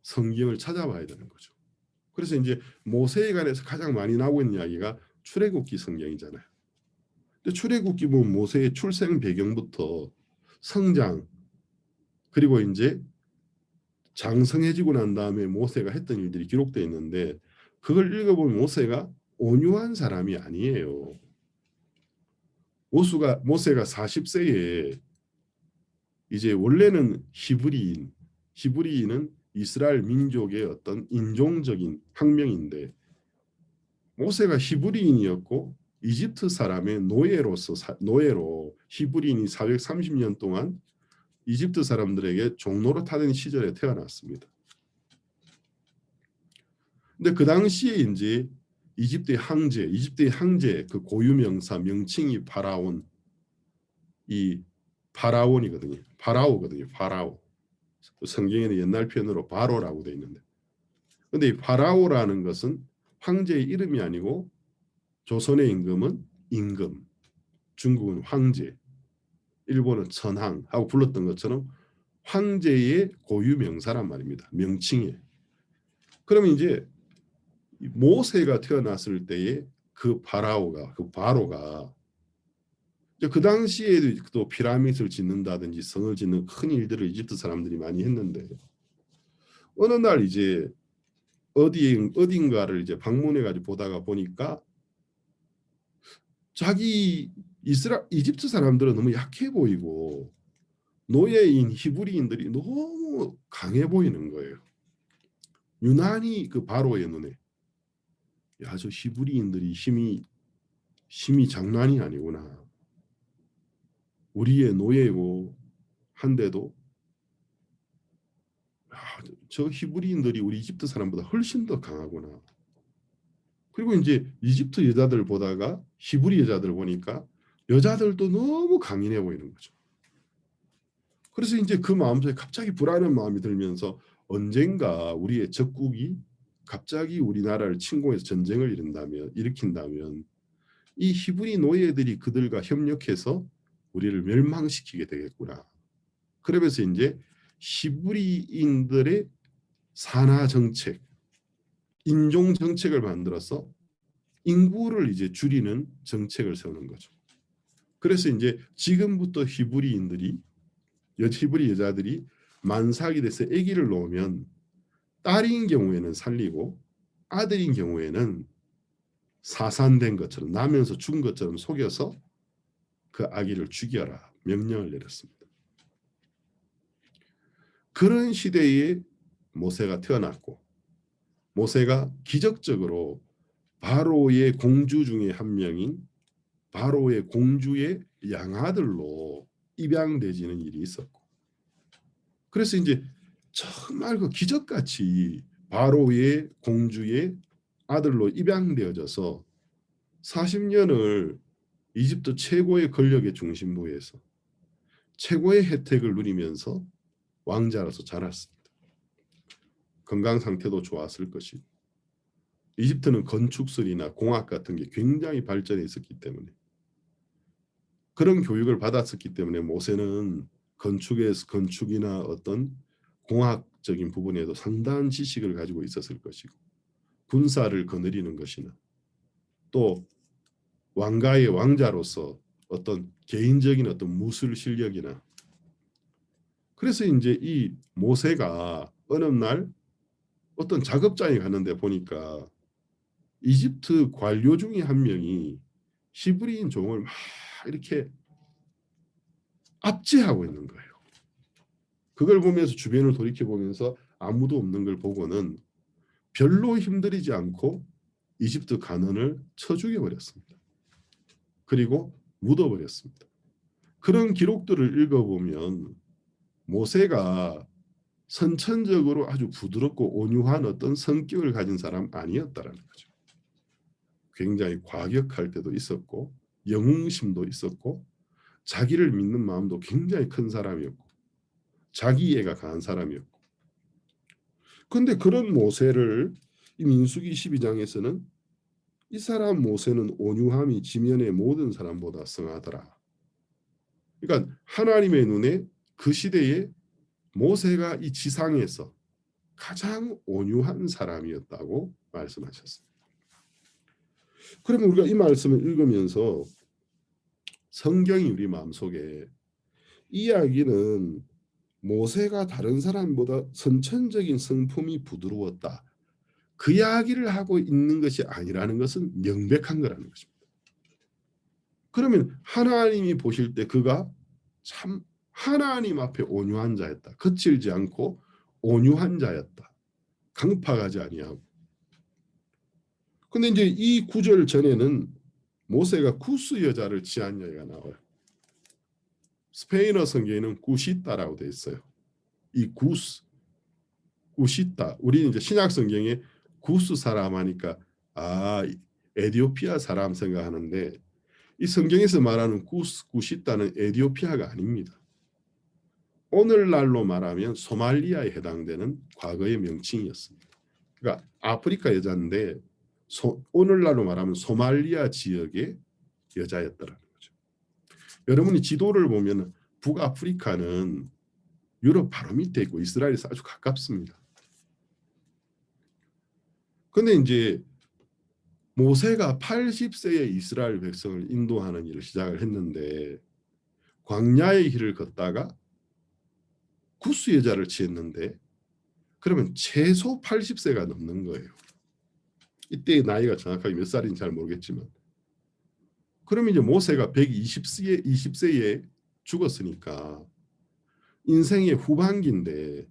성경을 찾아봐야 되는 거죠. 그래서 이제 모세에 관해서 가장 많이 나오고 있는 이야기가 출애굽기 성경이잖아요. 근데 출애굽기 보면 모세의 출생 배경부터 성장 그리고 이제 장성해지고 난 다음에 모세가 했던 일들이 기록되어 있는데 그걸 읽어보면 모세가 온유한 사람이 아니에요. 모세가 40세에 이제 원래는 히브리인은 이스라엘 민족의 어떤 인종적인 학명인데 모세가 히브리인이었고 이집트 사람의 노예로 히브리인이 430년 동안 이집트 사람들에게 종노릇하던 시절에 태어났습니다. 근데 그 당시에 이제 이집트의 항제 그 고유 명사 명칭이 파라오거든요. 파라오. 성경에는 옛날 표현으로 바로라고 돼 있는데, 근데 이 파라오라는 것은 황제의 이름이 아니고 조선의 임금은 임금, 중국은 황제. 일본은 천황 하고 불렀던 것처럼 황제의 고유 명사란 말입니다. 명칭이에요. 그러면 이제 모세가 태어났을 때에 그 바로가 그 당시에도 또 피라미드를 짓는다든지 성을 짓는 큰 일들을 이집트 사람들이 많이 했는데 어느 날 이제 어딘가를 이제 방문해 가지고 보다가 보니까 자기 이집트 사람들은 너무 약해 보이고 노예인 히브리인들이 너무 강해 보이는 거예요. 유난히 그 바로의 눈에 야, 저 히브리인들이 힘이 장난이 아니구나. 우리의 노예고 한데도 야, 저 히브리인들이 우리 이집트 사람보다 훨씬 더 강하구나. 그리고 이제 이집트 여자들 보다가 히브리 여자들 보니까 여자들도 너무 강인해 보이는 거죠. 그래서 이제 그 마음속에 갑자기 불안한 마음이 들면서 언젠가 우리의 적국이 갑자기 우리나라를 침공해서 전쟁을 일으킨다면 이 히브리 노예들이 그들과 협력해서 우리를 멸망시키게 되겠구나. 그러면서 이제 히브리인들의 산하 정책, 인종 정책을 만들어서 인구를 이제 줄이는 정책을 세우는 거죠. 그래서 이제 지금부터 히브리 여자들이 만삭이 돼서 아기를 놓으면 딸인 경우에는 살리고 아들인 경우에는 사산된 것처럼 나면서 죽은 것처럼 속여서 그 아기를 죽여라 명령을 내렸습니다. 그런 시대에 모세가 태어났고 모세가 기적적으로 바로의 공주 중에 한 명인 바로의 공주의 양아들로 입양되지는 일이 있었고 그래서 이제 정말 그 기적같이 바로의 공주의 아들로 입양되어져서 40년을 이집트 최고의 권력의 중심부에서 최고의 혜택을 누리면서 왕자로서 자랐습니다. 건강 상태도 좋았을 것이고 이집트는 건축설이나 공학 같은 게 굉장히 발전해 있었기 때문에 그런 교육을 받았었기 때문에 모세는 건축이나 어떤 공학적인 부분에도 상당한 지식을 가지고 있었을 것이고 군사를 거느리는 것이나 또 왕가의 왕자로서 어떤 개인적인 어떤 무술 실력이나 그래서 이제 이 모세가 어느 날 어떤 작업장에 갔는데 보니까 이집트 관료 중에 한 명이 히브리인 종을 막 이렇게 압제하고 있는 거예요. 그걸 보면서 주변을 돌이켜보면서 아무도 없는 걸 보고는 별로 힘들이지 않고 이집트 간원을 쳐 죽여버렸습니다. 그리고 묻어버렸습니다. 그런 기록들을 읽어보면 모세가 선천적으로 아주 부드럽고 온유한 어떤 성격을 가진 사람 아니었다라는 거죠. 굉장히 과격할 때도 있었고 영웅심도 있었고 자기를 믿는 마음도 굉장히 큰 사람이었고 자기 이해가 강한 사람이었고 그런데 그런 모세를 이 민수기 12장에서는 이 사람 모세는 온유함이 지면의 모든 사람보다 성하더라. 그러니까 하나님의 눈에 그 시대에 모세가 이 지상에서 가장 온유한 사람이었다고 말씀하셨습니다. 그러면 우리가 이 말씀을 읽으면서 성경이 우리 마음속에 이 이야기는 모세가 다른 사람보다 선천적인 성품이 부드러웠다. 그 이야기를 하고 있는 것이 아니라는 것은 명백한 거라는 것입니다. 그러면 하나님이 보실 때 그가 참 하나님 앞에 온유한 자였다. 거칠지 않고 온유한 자였다. 강팍하지 아니하고. 근데 이제 이 구절 전에는 모세가 구스 여자를 취한 여자가 나와요. 스페인어 성경에는 구시타라고 되어 있어요. 이 구시타. 우리는 이제 신약 성경에 구스 사람 하니까 에디오피아 사람 생각하는데 이 성경에서 말하는 구시타는 에디오피아가 아닙니다. 오늘날로 말하면 소말리아에 해당되는 과거의 명칭이었습니다. 그러니까 아프리카 여자인데 오늘날로 말하면 소말리아 지역의 여자였더라는 거죠. 여러분이 지도를 보면 북아프리카는 유럽 바로 밑에 있고 이스라엘에서 아주 가깝습니다. 근데 이제 모세가 80세의 이스라엘 백성을 인도하는 일을 시작을 했는데 광야의 길을 걷다가 구스 여자를 취했는데 그러면 최소 80세가 넘는 거예요. 이때의 나이가 정확하게 몇 살인지 잘 모르겠지만 그러면 이제 모세가 120세에 죽었으니까 인생의 후반기인데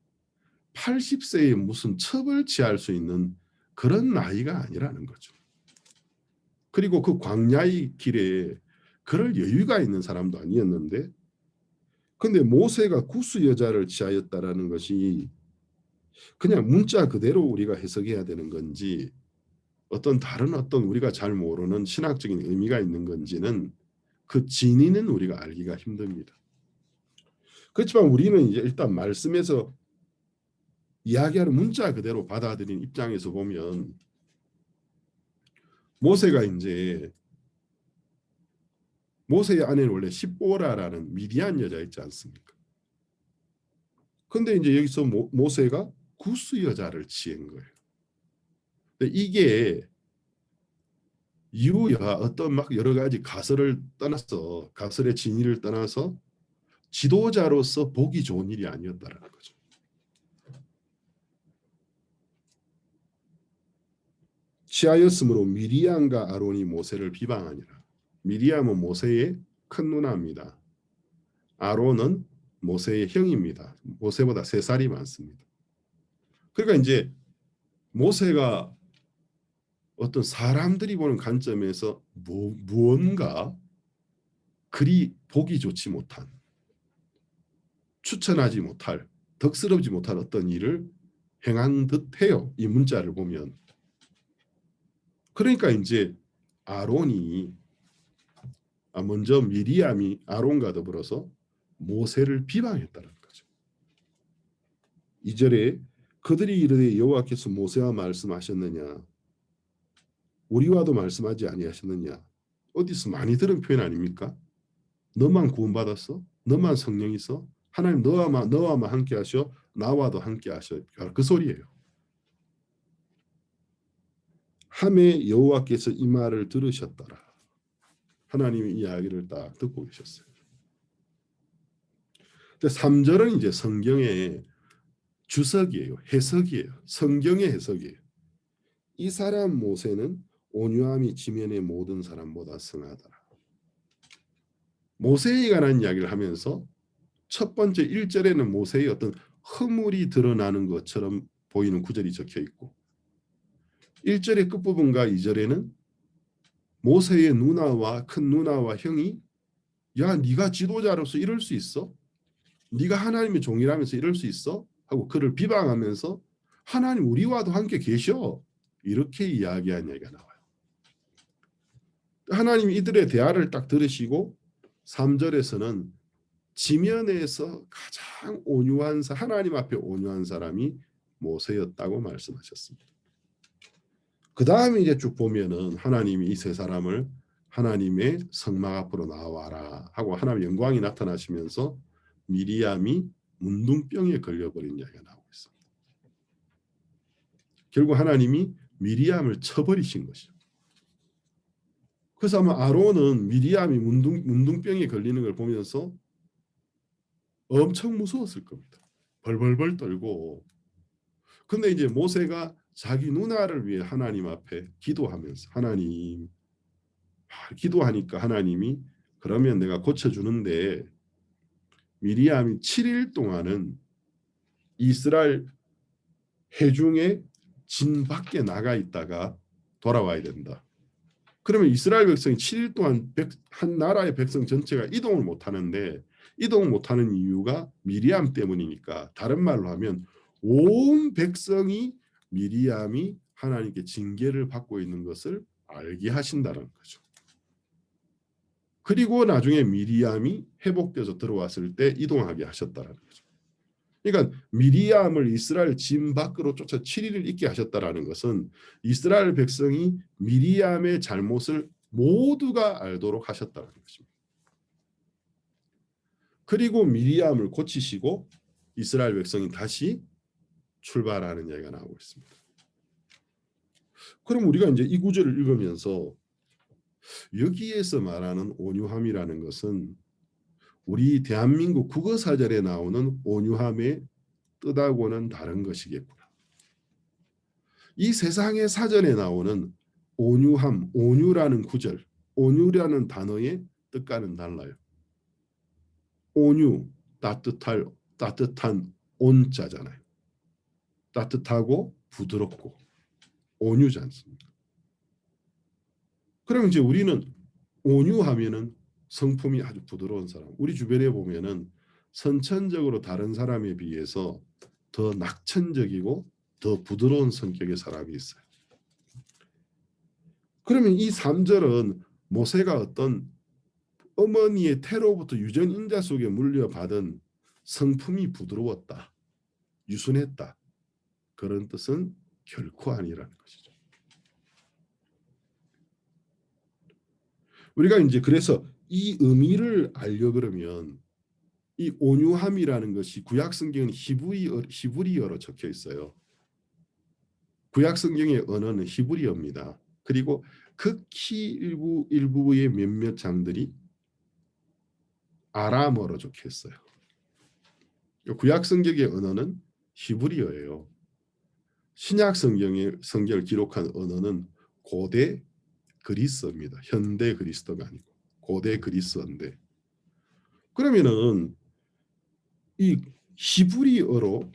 80세에 무슨 첩을 취할 수 있는 그런 나이가 아니라는 거죠. 그리고 그 광야의 길에 그럴 여유가 있는 사람도 아니었는데 근데 모세가 구스 여자를 취하였다라는 것이 그냥 문자 그대로 우리가 해석해야 되는 건지 어떤 다른 어떤 우리가 잘 모르는 신학적인 의미가 있는 건지는 그 진위는 우리가 알기가 힘듭니다. 그렇지만 우리는 이제 일단 말씀에서 이야기하는 문자 그대로 받아들인 입장에서 보면 모세가 이제 모세의 아내는 원래 십보라라는 미디안 여자 있지 않습니까? 근데 이제 여기서 모세가 구스 여자를 취한 거예요. 근데 이게 이유야 어떤 막 여러 가지 가설을 떠나서 가설의 진위를 떠나서 지도자로서 보기 좋은 일이 아니었다라는 거죠. 취하였으므로 미리암과 아론이 모세를 비방하니라. 미리암은 모세의 큰 누나입니다. 아론은 모세의 형입니다. 모세보다 3살이 많습니다. 그러니까 이제 모세가 어떤 사람들이 보는 관점에서 무언가 그리 보기 좋지 못한 추천하지 못할 덕스럽지 못한 어떤 일을 행한 듯해요. 이 문자를 보면. 그러니까 이제 아론이 먼저 미리암이 아론과 더불어서 모세를 비방했다는 거죠. 2절에 그들이 이르되 여호와께서 모세와 말씀하셨느냐 우리와도 말씀하지 아니하셨느냐 어디서 많이 들은 표현 아닙니까? 너만 구원받았어? 너만 성령 있어? 하나님 너와만 함께 하셔 나와도 함께 하셔 그 소리예요. 함에 여호와께서 이 말을 들으셨더라. 하나님의 이야기를 딱 듣고 계셨어요. 3절은 이제 성경의 주석이에요. 해석이에요. 성경의 해석이에요. 이 사람 모세는 온유함이 지면의 모든 사람보다 성하더라. 모세에 관한 이야기를 하면서 첫 번째 1절에는 모세의 어떤 허물이 드러나는 것처럼 보이는 구절이 적혀 있고 1절의 끝부분과 2절에는 모세의 누나와 큰 누나와 형이 야 네가 지도자로서 이럴 수 있어? 네가 하나님의 종이라면서 이럴 수 있어? 하고 그를 비방하면서 하나님 우리와도 함께 계셔. 이렇게 이야기한 이야기가 나와요. 하나님이 이들의 대화를 딱 들으시고 3절에서는 지면에서 가장 온유한 하나님 앞에 온유한 사람이 모세였다고 말씀하셨습니다. 그 다음에 이제 쭉 보면은 하나님이 이 3사람을 하나님의 성막 앞으로 나와라 하고 하나님의 영광이 나타나시면서 미리암이 문둥병에 걸려버린 이야기가 나오고 있습니다. 결국 하나님이 미리암을 쳐버리신 것이죠. 그래서 아마 아론은 미리암이 문둥병에 걸리는 걸 보면서 엄청 무서웠을 겁니다. 벌벌벌 떨고. 근데 이제 모세가 자기 누나를 위해 하나님 앞에 기도하면서 하나님 기도하니까 하나님이 그러면 내가 고쳐주는데 미리암이 7일 동안은 이스라엘 회중의 진 밖에 나가 있다가 돌아와야 된다. 그러면 이스라엘 백성이 7일 동안 한 나라의 백성 전체가 이동을 못하는데 이동을 못하는 이유가 미리암 때문이니까 다른 말로 하면 온 백성이 미리암이 하나님께 징계를 받고 있는 것을 알게 하신다는 거죠. 그리고 나중에 미리암이 회복돼서 들어왔을 때 이동하게 하셨다는 거죠. 그러니까 미리암을 이스라엘 진 밖으로 쫓아 7일을 있게 하셨다는 것은 이스라엘 백성이 미리암의 잘못을 모두가 알도록 하셨다는 것입니다. 그리고 미리암을 고치시고 이스라엘 백성이 다시 출발하는 이야기가 나오고 있습니다. 그럼 우리가 이제 이 구절을 읽으면서 여기에서 말하는 온유함이라는 것은 우리 대한민국 국어사전에 나오는 온유함의 뜻하고는 다른 것이겠구나. 이 세상의 사전에 나오는 온유함, 온유라는 구절, 온유라는 단어의 뜻과는 달라요. 온유, 따뜻한 온자잖아요. 따뜻하고 부드럽고 온유지 않습니까? 그럼 이제 우리는 온유하면은 성품이 아주 부드러운 사람. 우리 주변에 보면은 선천적으로 다른 사람에 비해서 더 낙천적이고 더 부드러운 성격의 사람이 있어요. 그러면 이 3절은 모세가 어떤 어머니의 태로부터 유전인자 속에 물려받은 성품이 부드러웠다, 유순했다, 그런 뜻은 결코 아니라는 것이죠. 우리가 이제 그래서 이 의미를 알려 그러면 이 온유함이라는 것이 구약 성경은 히브리어로 적혀 있어요. 구약 성경의 언어는 히브리어입니다. 그리고 극히 일부의 몇몇 장들이 아람어로 적혀 있어요. 구약 성경의 언어는 히브리어예요. 신약 성경을 기록한 언어는 고대 그리스어입니다. 현대 그리스어가 아니고 고대 그리스어인데, 그러면은 이 히브리어로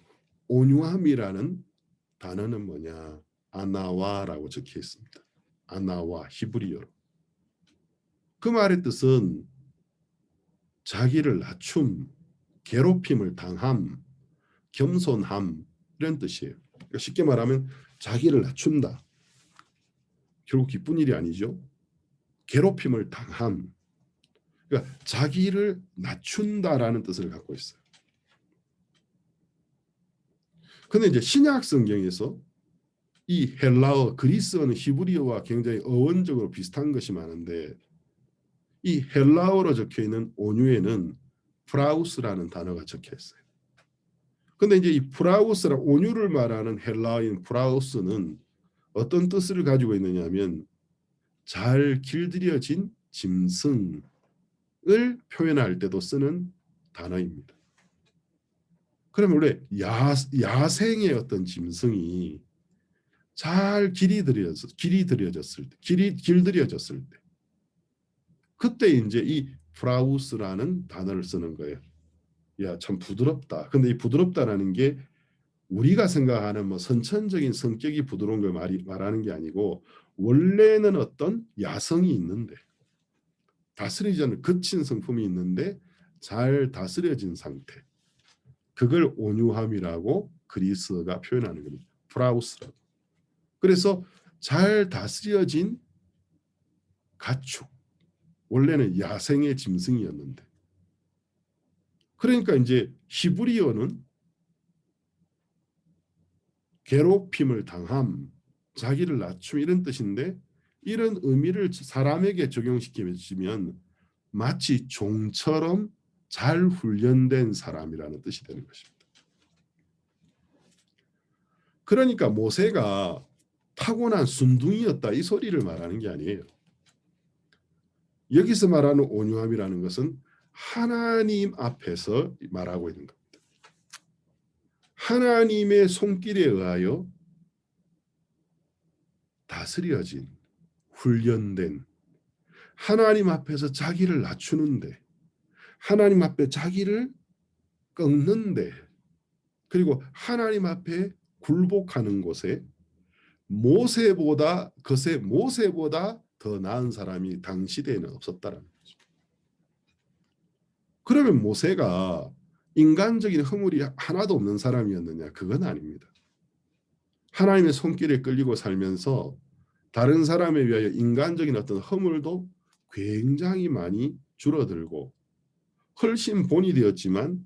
온유함이라는 단어는 뭐냐? 아나와라고 적혀 있습니다. 아나와, 히브리어로. 그 말의 뜻은 자기를 낮춤, 괴롭힘을 당함, 겸손함, 이런 뜻이에요. 그러니까 쉽게 말하면 자기를 낮춘다. 결국 기쁜 일이 아니죠. 괴롭힘을 당함. 그러니까 자기를 낮춘다라는 뜻을 갖고 있어요. 근데 이제 신약 성경에서 이 헬라어, 그리스어는 히브리어와 굉장히 어원적으로 비슷한 것이 많은데, 이 헬라어로 적혀 있는 온유에는 프라우스라는 단어가 적혀 있어요. 근데 이제 이 프라우스라 온유를 말하는 헬라어인 프라우스는 어떤 뜻을 가지고 있느냐면 잘 길들여진 짐승을 표현할 때도 쓰는 단어입니다. 그러면 원래 야생의 어떤 짐승이 잘 길들여졌을 때, 그때 이제 이 프라우스라는 단어를 쓰는 거예요. 야, 참 부드럽다. 근데 이 부드럽다라는 게 우리가 생각하는 뭐 선천적인 성격이 부드러운 걸 말하는 게 아니고, 원래는 어떤 야성이 있는데, 다스리지 않는 거친 성품이 있는데 잘 다스려진 상태, 그걸 온유함이라고 그리스어가 표현하는 겁니다. 프라우스라고. 그래서 잘 다스려진 가축, 원래는 야생의 짐승이었는데, 그러니까 이제 히브리어는 괴롭힘을 당함, 자기를 낮춤, 이런 뜻인데, 이런 의미를 사람에게 적용시키면 마치 종처럼 잘 훈련된 사람이라는 뜻이 되는 것입니다. 그러니까 모세가 타고난 순둥이였다, 이 소리를 말하는 게 아니에요. 여기서 말하는 온유함이라는 것은 하나님 앞에서 말하고 있는 겁니다. 하나님의 손길에 의하여 다스려진, 훈련된, 하나님 앞에서 자기를 낮추는데, 하나님 앞에 자기를 꺾는데, 그리고 하나님 앞에 굴복하는 곳에 모세보다 더 나은 사람이 당시대에는 없었다라는 거죠. 그러면 모세가 인간적인 허물이 하나도 없는 사람이었느냐? 그건 아닙니다. 하나님의 손길에 끌리고 살면서 다른 사람에 비하여 인간적인 어떤 허물도 굉장히 많이 줄어들고 훨씬 본이 되었지만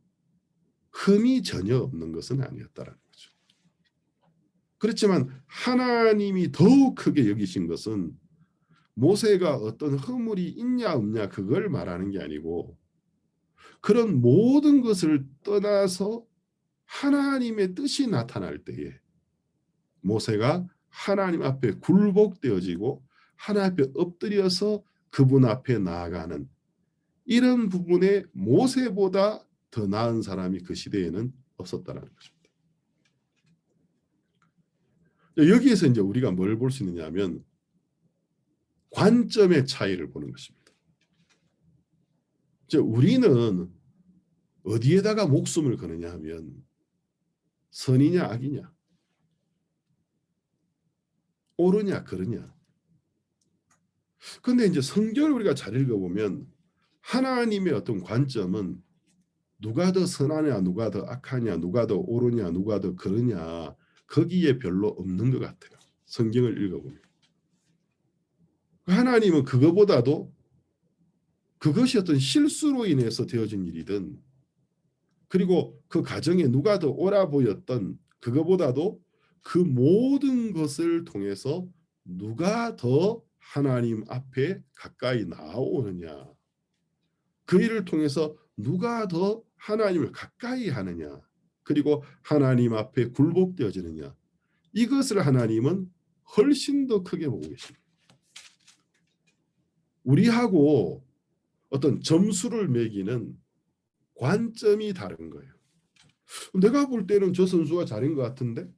흠이 전혀 없는 것은 아니었다라는 거죠. 그렇지만 하나님이 더욱 크게 여기신 것은 모세가 어떤 허물이 있냐 없냐 그걸 말하는 게 아니고, 그런 모든 것을 떠나서 하나님의 뜻이 나타날 때에 모세가 하나님 앞에 굴복되어지고 하나님 앞에 엎드려서 그분 앞에 나아가는 이런 부분에 모세보다 더 나은 사람이 그 시대에는 없었다는 것입니다. 여기에서 이제 우리가 뭘 볼 수 있느냐 하면 관점의 차이를 보는 것입니다. 우리는 어디에다가 목숨을 거느냐 하면 선이냐 악이냐, 옳으냐 그르냐. 그런데 이제 성경을 우리가 잘 읽어보면 하나님의 어떤 관점은 누가 더 선하냐, 누가 더 악하냐, 누가 더 옳으냐, 누가 더 그르냐 거기에 별로 없는 것 같아요. 성경을 읽어보면. 하나님은 그거보다도 그것이 어떤 실수로 인해서 되어진 일이든 그리고 그 가정에 누가 더 옳아 보였던 그거보다도 그 모든 것을 통해서 누가 더 하나님 앞에 가까이 나오느냐, 그 일을 통해서 누가 더 하나님을 가까이 하느냐, 그리고 하나님 앞에 굴복되어지느냐, 이것을 하나님은 훨씬 더 크게 보고 계십니다. 우리하고 어떤 점수를 매기는 관점이 다른 거예요. 내가 볼 때는 저 선수가 잘한 것 같은데,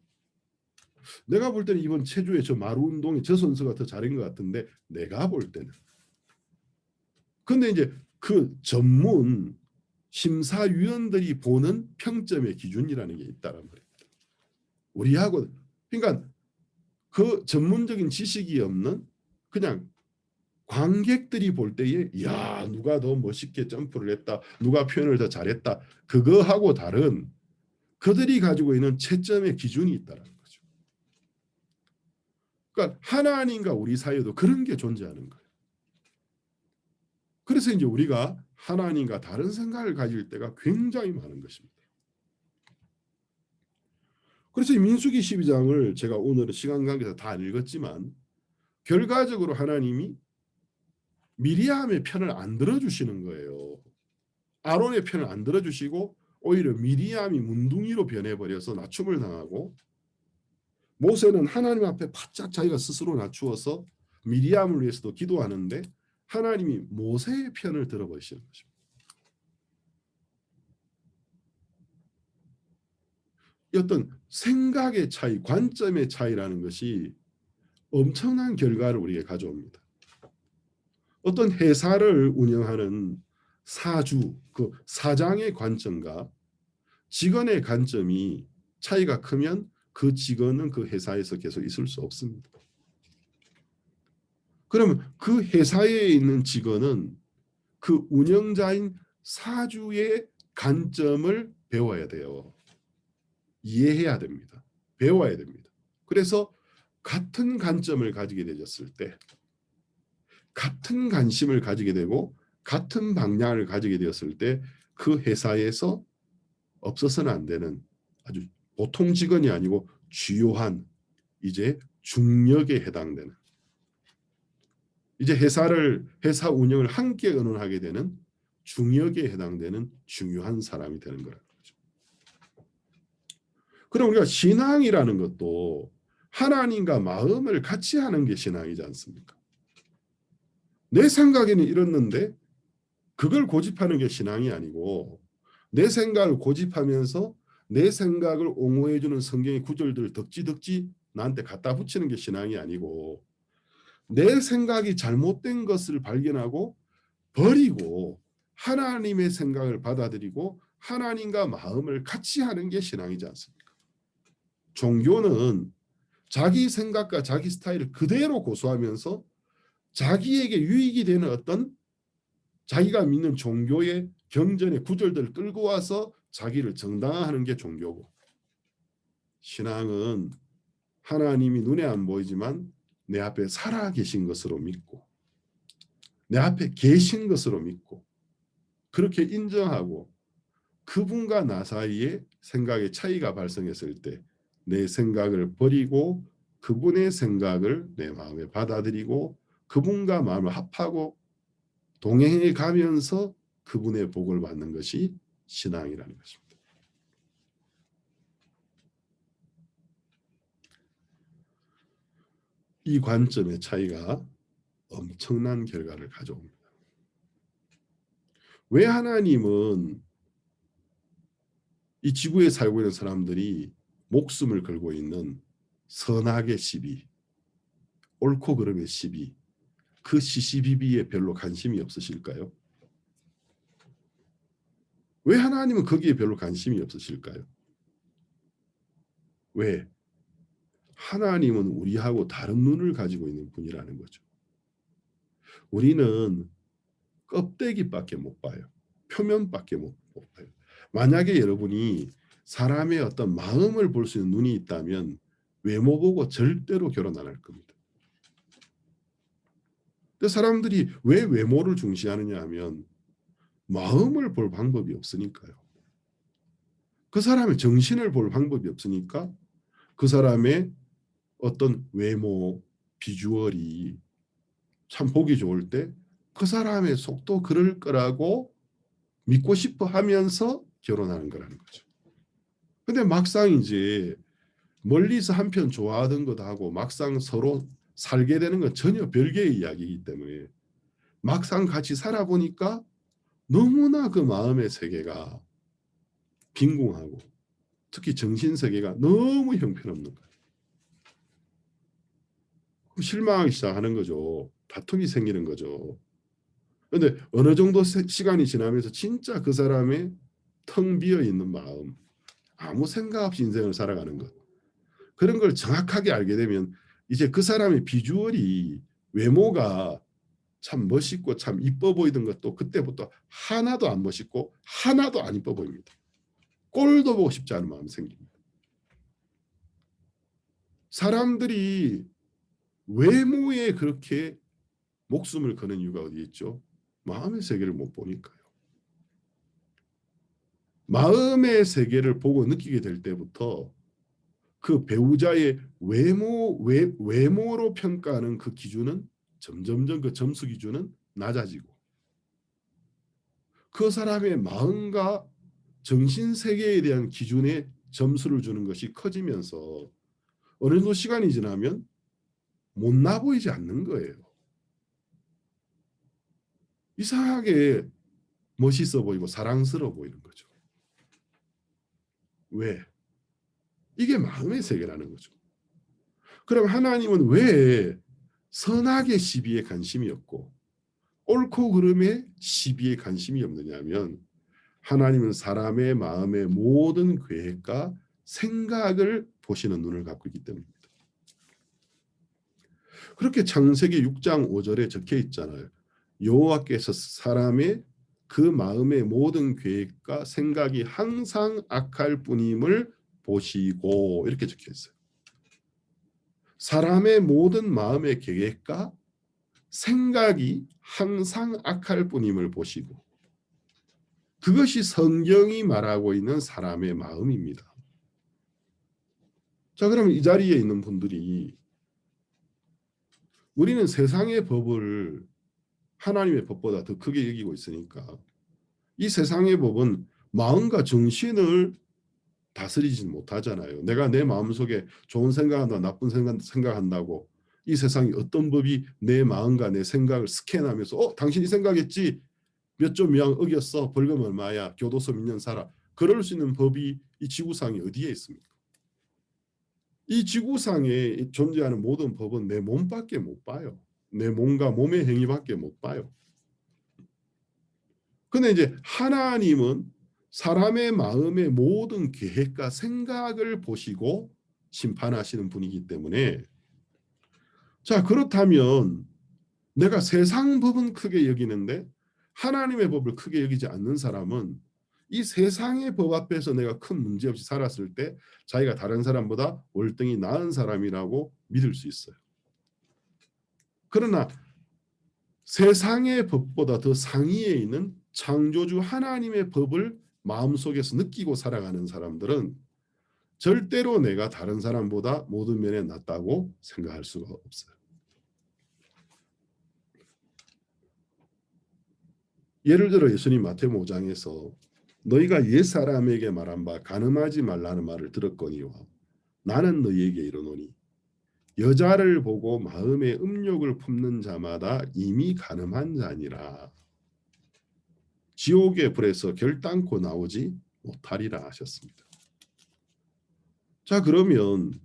내가 볼 때는 이번 체주의 저 마루 운동이 저 선수가 더 잘한 것 같은데, 내가 볼 때는. 근데 이제 그 전문 심사위원들이 보는 평점의 기준이라는 게 있다는 말입니다. 우리하고 그러니까 그 전문적인 지식이 없는 그냥 관객들이 볼 때에 야 누가 더 멋있게 점프를 했다, 누가 표현을 더 잘했다, 그거하고 다른 그들이 가지고 있는 채점의 기준이 있다는 거죠. 그러니까 하나님과 우리 사이에도 그런 게 존재하는 거예요. 그래서 이제 우리가 하나님과 다른 생각을 가질 때가 굉장히 많은 것입니다. 그래서 이 민수기 12장을 제가 오늘은 시간 관계에서 다 읽었지만 결과적으로 하나님이 미리암의 편을 안 들어주시는 거예요. 아론의 편을 안 들어주시고 오히려 미리암이 문둥이로 변해버려서 낮춤을 당하고, 모세는 하나님 앞에 바짝 자기가 스스로 낮추어서 미리암을 위해서도 기도하는데 하나님이 모세의 편을 들어버리시는 것입니다. 어떤 생각의 차이, 관점의 차이라는 것이 엄청난 결과를 우리에게 가져옵니다. 어떤 회사를 운영하는 사주, 그 사장의 관점과 직원의 관점이 차이가 크면 그 직원은 그 회사에서 계속 있을 수 없습니다. 그러면 그 회사에 있는 직원은 그 운영자인 사주의 관점을 배워야 돼요. 이해해야 됩니다. 배워야 됩니다. 그래서 같은 관점을 가지게 되었을 때, 같은 관심을 가지게 되고 같은 방향을 가지게 되었을 때 그 회사에서 없어서는 안 되는 아주 보통 직원이 아니고 주요한 이제 중력에 해당되는, 이제 회사 운영을 함께 의논하게 되는 중역에 해당되는 중요한 사람이 되는 거라는 거죠. 그럼 우리가 신앙이라는 것도 하나님과 마음을 같이 하는 게 신앙이지 않습니까? 내 생각에는 이렇는데 그걸 고집하는 게 신앙이 아니고, 내 생각을 고집하면서 내 생각을 옹호해주는 성경의 구절들을 덕지덕지 나한테 갖다 붙이는 게 신앙이 아니고, 내 생각이 잘못된 것을 발견하고 버리고 하나님의 생각을 받아들이고 하나님과 마음을 같이 하는 게 신앙이지 않습니까? 종교는 자기 생각과 자기 스타일을 그대로 고수하면서 자기에게 유익이 되는 어떤 자기가 믿는 종교의 경전의 구절들을 끌고 와서 자기를 정당화하는 게 종교고, 신앙은 하나님이 눈에 안 보이지만 내 앞에 살아 계신 것으로 믿고 내 앞에 계신 것으로 믿고 그렇게 인정하고, 그분과 나 사이에 생각의 차이가 발생했을 때 내 생각을 버리고 그분의 생각을 내 마음에 받아들이고 그분과 마음을 합하고 동행해 가면서 그분의 복을 받는 것이 신앙이라는 것입니다. 이 관점의 차이가 엄청난 결과를 가져옵니다. 왜 하나님은 이 지구에 살고 있는 사람들이 목숨을 걸고 있는 선악의 시비, 옳고 그름의 시비, 그 시시비비에 별로 관심이 없으실까요? 왜 하나님은 거기에 별로 관심이 없으실까요? 왜? 하나님은 우리하고 다른 눈을 가지고 있는 분이라는 거죠. 우리는 껍데기밖에 못 봐요. 표면밖에 못 봐요. 만약에 여러분이 사람의 어떤 마음을 볼 수 있는 눈이 있다면 외모 보고 절대로 결혼 안 할 겁니다. 근데 사람들이 왜 외모를 중시하느냐 하면 마음을 볼 방법이 없으니까요. 그 사람의 정신을 볼 방법이 없으니까 그 사람의 어떤 외모, 비주얼이 참 보기 좋을 때 그 사람의 속도 그럴 거라고 믿고 싶어 하면서 결혼하는 거라는 거죠. 근데 막상 이제 멀리서 한편 좋아하던 것도 하고 막상 서로 살게 되는 건 전혀 별개의 이야기이기 때문에 막상 같이 살아보니까 너무나 그 마음의 세계가 빈궁하고 특히 정신 세계가 너무 형편없는 거예요. 실망하기 시작하는 거죠. 다툼이 생기는 거죠. 그런데 어느 정도 시간이 지나면서 진짜 그 사람의 텅 비어 있는 마음, 아무 생각 없이 인생을 살아가는 것, 그런 걸 정확하게 알게 되면 이제 그 사람의 비주얼이 외모가 참 멋있고 참 이뻐 보이던 것도 그때부터 하나도 안 멋있고 하나도 안 이뻐 보입니다. 꼴도 보고 싶지 않은 마음이 생깁니다. 사람들이 외모에 그렇게 목숨을 거는 이유가 어디 있죠? 마음의 세계를 못 보니까요. 마음의 세계를 보고 느끼게 될 때부터 그 배우자의 외모로 평가하는 그 기준은 점점점 그 점수 기준은 낮아지고 그 사람의 마음과 정신 세계에 대한 기준에 점수를 주는 것이 커지면서 어느 정도 시간이 지나면 못나 보이지 않는 거예요. 이상하게 멋있어 보이고 사랑스러워 보이는 거죠. 왜? 이게 마음의 세계라는 거죠. 그럼 하나님은 왜 선악의 시비에 관심이 없고 옳고 그름의 시비에 관심이 없느냐면 하나님은 사람의 마음의 모든 계획과 생각을 보시는 눈을 갖고 있기 때문입니다. 그렇게 창세기 6장 5절에 적혀 있잖아요. 여호와께서 사람의 그 마음의 모든 계획과 생각이 항상 악할 뿐임을 보시고 이렇게 적혀 있어요. 사람의 모든 마음의 계획과 생각이 항상 악할 뿐임을 보시고 그것이 성경이 말하고 있는 사람의 마음입니다. 자, 그러면 이 자리에 있는 분들이 우리는 세상의 법을 하나님의 법보다 더 크게 여기고 있으니까 이 세상의 법은 마음과 정신을 다스리지 못하잖아요. 내가 내 마음속에 좋은 생각한다, 나쁜 생각한다고 이 세상이 어떤 법이 내 마음과 내 생각을 스캔하면서 당신이 생각했지? 몇 조 미양 어겼어. 벌금 얼마야. 교도소 몇 년 살아. 그럴 수 있는 법이 이 지구상에 어디에 있습니까? 이 지구상에 존재하는 모든 법은 내 몸밖에 못 봐요. 내 몸과 몸의 행위밖에 못 봐요. 근데 이제 하나님은 사람의 마음의 모든 계획과 생각을 보시고 심판하시는 분이기 때문에 자, 그렇다면 내가 세상 법은 크게 여기는데 하나님의 법을 크게 여기지 않는 사람은 이 세상의 법 앞에서 내가 큰 문제 없이 살았을 때 자기가 다른 사람보다 월등히 나은 사람이라고 믿을 수 있어요. 그러나 세상의 법보다 더 상위에 있는 창조주 하나님의 법을 마음속에서 느끼고 살아가는 사람들은 절대로 내가 다른 사람보다 모든 면에 낫다고 생각할 수가 없어요. 예를 들어 예수님 마태복음 5장에서 너희가 옛사람에게 말한 바 간음하지 말라는 말을 들었거니와 나는 너희에게 이르노니 여자를 보고 마음에 음욕을 품는 자마다 이미 간음한 자니라. 지옥의 불에서 결단코 나오지 못하리라 하셨습니다. 자, 그러면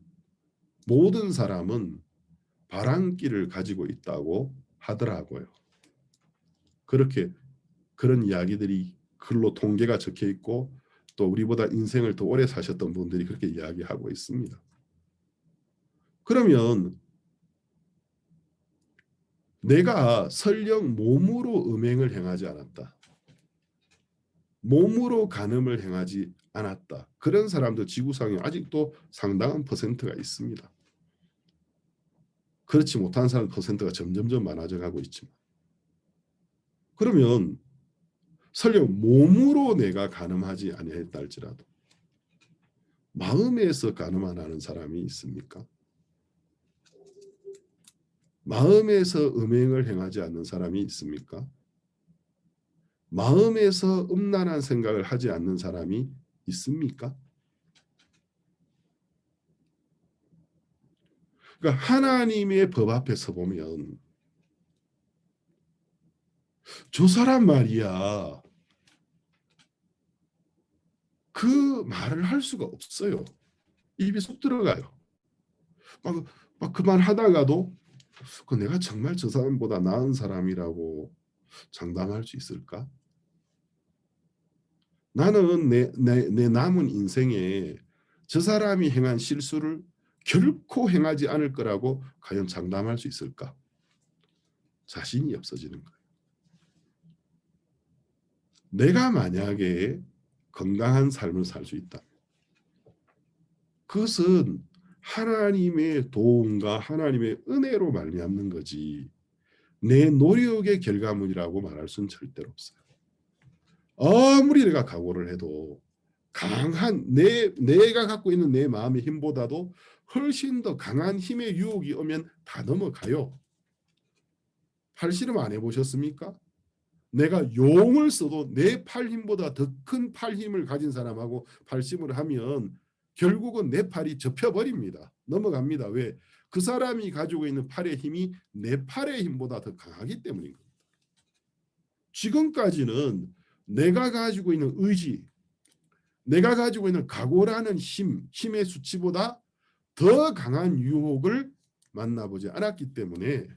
모든 사람은 바람기를 가지고 있다고 하더라고요. 그렇게 그런 이야기들이 글로 통계가 적혀 있고 또 우리보다 인생을 더 오래 사셨던 분들이 그렇게 이야기하고 있습니다. 그러면 내가 설령 몸으로 음행을 행하지 않았다. 몸으로 간음을 행하지 않았다. 그런 사람도 지구상에 아직도 상당한 퍼센트가 있습니다. 그렇지 못한 사람 퍼센트가 점점점 많아져 가고 있지만 그러면 설령 몸으로 내가 간음하지 아니했다 할지라도 마음에서 간음 안 하는 사람이 있습니까? 마음에서 음행을 행하지 않는 사람이 있습니까? 마음에서 음란한 생각을 하지 않는 사람이 있습니까? 그러니까 하나님의 법 앞에 서 보면 저 사람 말이야 그 말을 할 수가 없어요. 입이 쏙 들어가요. 막 그 말 하다가도 내가 정말 저 사람보다 나은 사람이라고 장담할 수 있을까? 나는 내 남은 인생에 저 사람이 행한 실수를 결코 행하지 않을 거라고 과연 장담할 수 있을까? 자신이 없어지는 거예요. 내가 만약에 건강한 삶을 살 수 있다. 그것은 하나님의 도움과 하나님의 은혜로 말미암는 거지 내 노력의 결과물이라고 말할 수는 절대로 없어요. 아무리 내가 각오를 해도 강한 내가 갖고 있는 내 마음의 힘보다도 훨씬 더 강한 힘의 유혹이 오면 다 넘어가요. 팔씨름 안 해보셨습니까? 내가 용을 써도 내 팔 힘보다 더 큰 팔 힘을 가진 사람하고 팔씨름을 하면 결국은 내 팔이 접혀버립니다. 넘어갑니다. 왜? 그 사람이 가지고 있는 팔의 힘이 내 팔의 힘보다 더 강하기 때문인 겁니다. 지금까지는 내가 가지고 있는 의지, 내가 가지고 있는 각오라는 힘의 수치보다 더 강한 유혹을 만나보지 않았기 때문에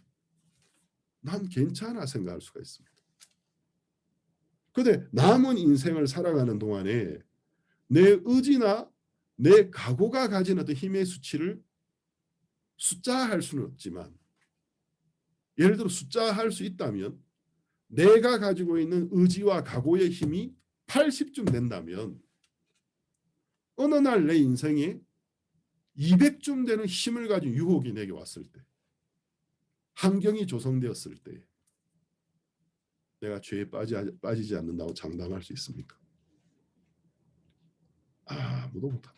난 괜찮아 생각할 수가 있습니다. 그런데 남은 인생을 살아가는 동안에 내 의지나 내 각오가 가진 어떤 힘의 수치를 숫자할 수는 없지만 예를 들어 숫자할 수 있다면 내가 가지고 있는 의지와 각오의 힘이 80쯤 된다면 어느 날 내 인생에 200쯤 되는 힘을 가진 유혹이 내게 왔을 때 환경이 조성되었을 때 내가 죄에 빠지지 않는다고 장담할 수 있습니까? 아무도 못합니다.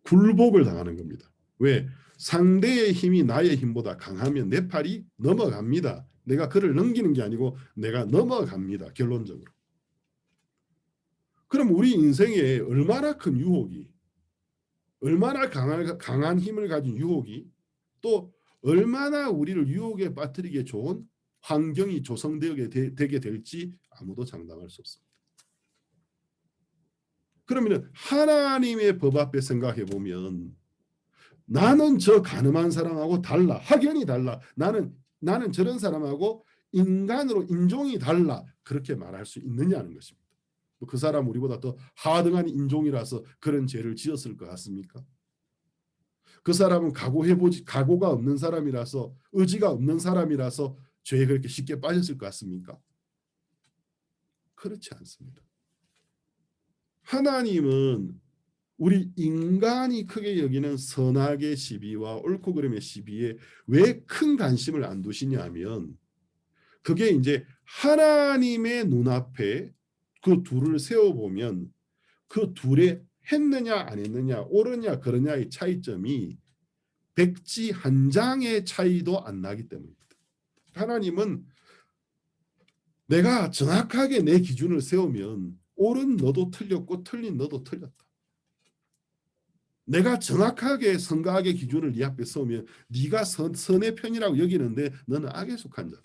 굴복을 당하는 겁니다. 왜? 상대의 힘이 나의 힘보다 강하면 내 팔이 넘어갑니다. 내가 그를 넘기는 게 아니고 내가 넘어갑니다. 결론적으로. 그럼 우리 인생에 얼마나 큰 유혹이 얼마나 강한 힘을 가진 유혹이 또 얼마나 우리를 유혹에 빠뜨리기에 좋은 환경이 조성되게 될지 아무도 장담할 수 없습니다. 그러면 하나님의 법 앞에 생각해 보면 나는 저 가늠한 사람하고 달라. 확연히 달라. 나는 저런 사람하고 인간으로 인종이 달라. 그렇게 말할 수 있느냐는 것입니다. 그 사람 우리보다 더 하등한 인종이라서 그런 죄를 지었을 것 같습니까? 그 사람은 각오가 없는 사람이라서 의지가 없는 사람이라서 죄에 그렇게 쉽게 빠졌을 것 같습니까? 그렇지 않습니다. 하나님은 우리 인간이 크게 여기는 선악의 시비와 옳고 그름의 시비에 왜 큰 관심을 안 두시냐면 그게 이제 하나님의 눈앞에 그 둘을 세워보면 그 둘의 했느냐 안 했느냐 옳으냐 그러냐의 차이점이 백지 한 장의 차이도 안 나기 때문입니다. 하나님은 내가 정확하게 내 기준을 세우면 옳은 너도 틀렸고 틀린 너도 틀렸다. 내가 정확하게 선과 악의 기준을 네 앞에 세우면 네가 선의 편이라고 여기는데 너는 악에 속한 자다.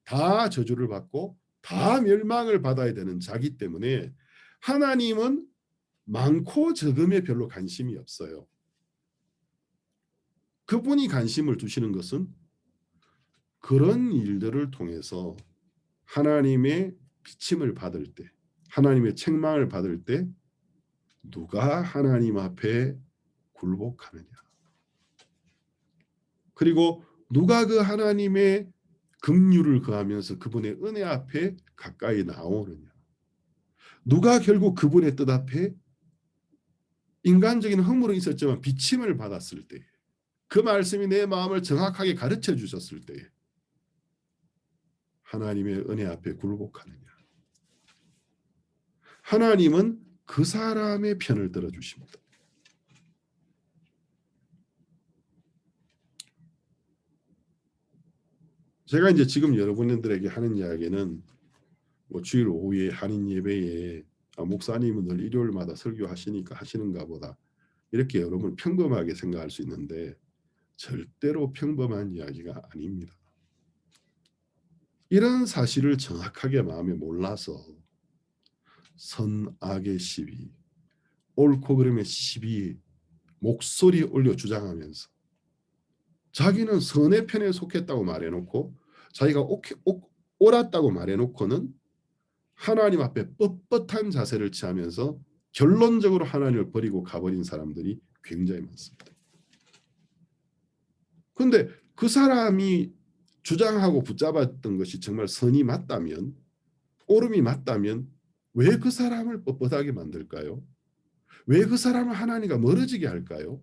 다 저주를 받고 다 멸망을 받아야 되는 자기 때문에 하나님은 많고 적음에 별로 관심이 없어요. 그분이 관심을 두시는 것은 그런 일들을 통해서 하나님의 비침을 받을 때, 하나님의 책망을 받을 때 누가 하나님 앞에 굴복하느냐, 그리고 누가 그 하나님의 긍휼을 거하면서 그분의 은혜 앞에 가까이 나오느냐, 누가 결국 그분의 뜻 앞에 인간적인 허물은 있었지만 비침을 받았을 때, 그 말씀이 내 마음을 정확하게 가르쳐 주셨을 때 하나님의 은혜 앞에 굴복하느냐. 하나님은 그 사람의 편을 들어주십니다. 제가 이제 지금 여러분들에게 하는 이야기는 뭐 주일 오후에 한인 예배에 목사님은 늘 일요일마다 설교하시니까 하시는가 보다 이렇게 여러분 평범하게 생각할 수 있는데 절대로 평범한 이야기가 아닙니다. 이런 사실을 정확하게 마음에 몰라서 선악의 시비, 옳고 그름의 시비 목소리 올려 주장하면서 자기는 선의 편에 속했다고 말해놓고 자기가 옳았다고 말해놓고는 하나님 앞에 뻣뻣한 자세를 취하면서 결론적으로 하나님을 버리고 가버린 사람들이 굉장히 많습니다. 그런데 그 사람이 주장하고 붙잡았던 것이 정말 선이 맞다면, 옳음이 맞다면 왜 그 사람을 뻣뻣하게 만들까요? 왜 그 사람을 하나님과 멀어지게 할까요?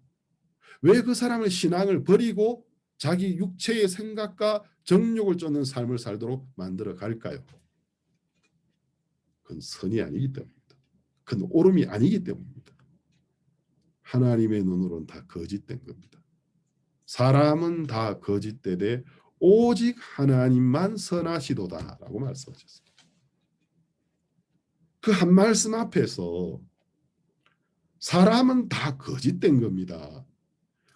왜 그 사람의 신앙을 버리고 자기 육체의 생각과 정욕을 쫓는 삶을 살도록 만들어 갈까요? 그건 선이 아니기 때문입니다. 그건 옳음이 아니기 때문입니다. 하나님의 눈으로는 다 거짓된 겁니다. 사람은 다 거짓되되 오직 하나님만 선하시도다라고 말씀하셨습니다. 그 한 말씀 앞에서 사람은 다 거짓된 겁니다.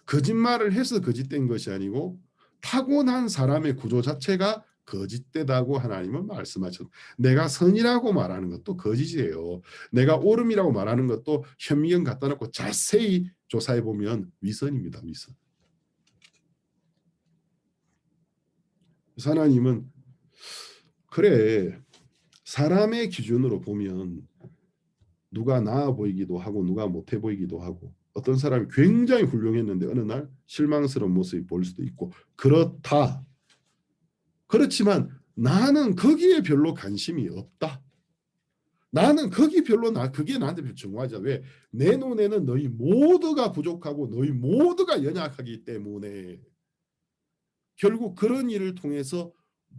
거짓말을 해서 거짓된 것이 아니고 타고난 사람의 구조 자체가 거짓되다고 하나님은 말씀하셨습니다. 내가 선이라고 말하는 것도 거짓이에요. 내가 옳음이라고 말하는 것도 현미경 갖다 놓고 자세히 조사해 보면 위선입니다. 위선. 하나님은 그래 사람의 기준으로 보면 누가 나아 보이기도 하고 누가 못해 보이기도 하고 어떤 사람이 굉장히 훌륭했는데 어느 날 실망스러운 모습이 보일 수도 있고 그렇다. 그렇지만 나는 거기에 별로 관심이 없다. 나는 거기 별로 그게 나한테 별로 중요하지 않아. 왜? 내 눈에는 너희 모두가 부족하고 너희 모두가 연약하기 때문에 결국 그런 일을 통해서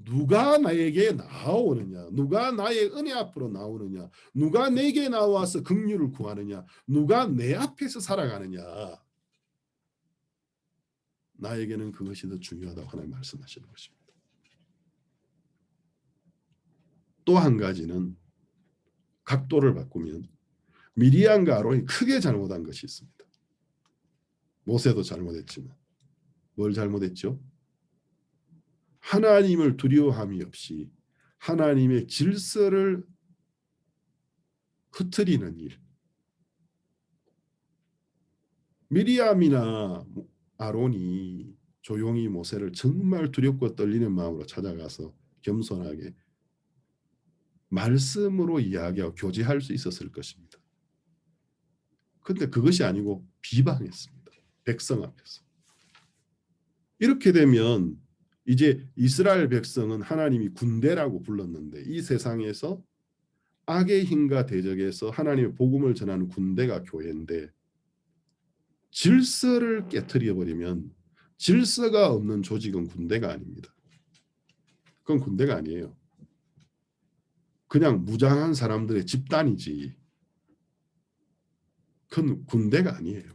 누가 나에게 나오느냐, 누가 나의 은혜 앞으로 나오느냐, 누가 내게 나와서 긍휼을 구하느냐, 누가 내 앞에서 살아가느냐, 나에게는 그것이 더 중요하다고 하나님 말씀하시는 것입니다. 또 한 가지는 각도를 바꾸면 미리암과 아론이 크게 잘못한 것이 있습니다. 모세도 잘못했지만 뭘 잘못했죠? 하나님을 두려워함이 없이 하나님의 질서를 흐트리는 일. 미리암이나 아론이 조용히 모세를 정말 두렵고 떨리는 마음으로 찾아가서 겸손하게 말씀으로 이야기하고 교제할 수 있었을 것입니다. 그런데 그것이 아니고 비방했습니다. 백성 앞에서. 이렇게 되면 이제 이스라엘 백성은 하나님이 군대라고 불렀는데 이 세상에서 악의 힘과 대적에서 하나님의 복음을 전하는 군대가 교회인데 질서를 깨트려 버리면 질서가 없는 조직은 군대가 아닙니다. 그건 군대가 아니에요. 그냥 무장한 사람들의 집단이지. 그건 군대가 아니에요.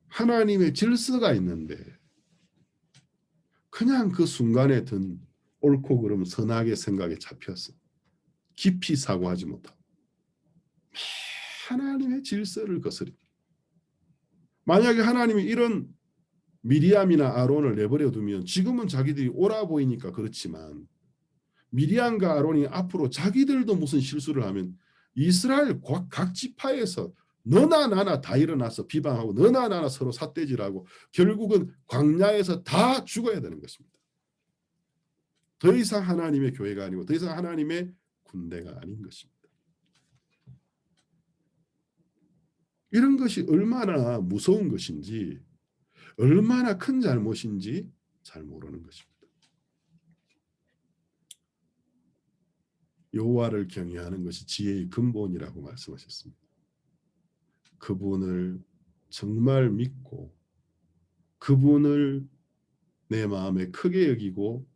하나님의 질서가 있는데 그냥 그 순간에 든 옳고 그름 선하게 생각에 잡혔어. 깊이 사고하지 못하고 하나님의 질서를 거스리. 만약에 하나님이 이런 미리암이나 아론을 내버려 두면 지금은 자기들이 옳아 보이니까 그렇지만 미리암과 아론이 앞으로 자기들도 무슨 실수를 하면 이스라엘 각 지파에서 너나 나나 다 일어나서 비방하고 너나 나나 서로 삿대질하고 결국은 광야에서 다 죽어야 되는 것입니다. 더 이상 하나님의 교회가 아니고 더 이상 하나님의 군대가 아닌 것입니다. 이런 것이 얼마나 무서운 것인지 얼마나 큰 잘못인지 잘 모르는 것입니다. 여호와를 경외하는 것이 지혜의 근본이라고 말씀하셨습니다. 그분을 정말 믿고 그분을 내 마음에 크게 여기고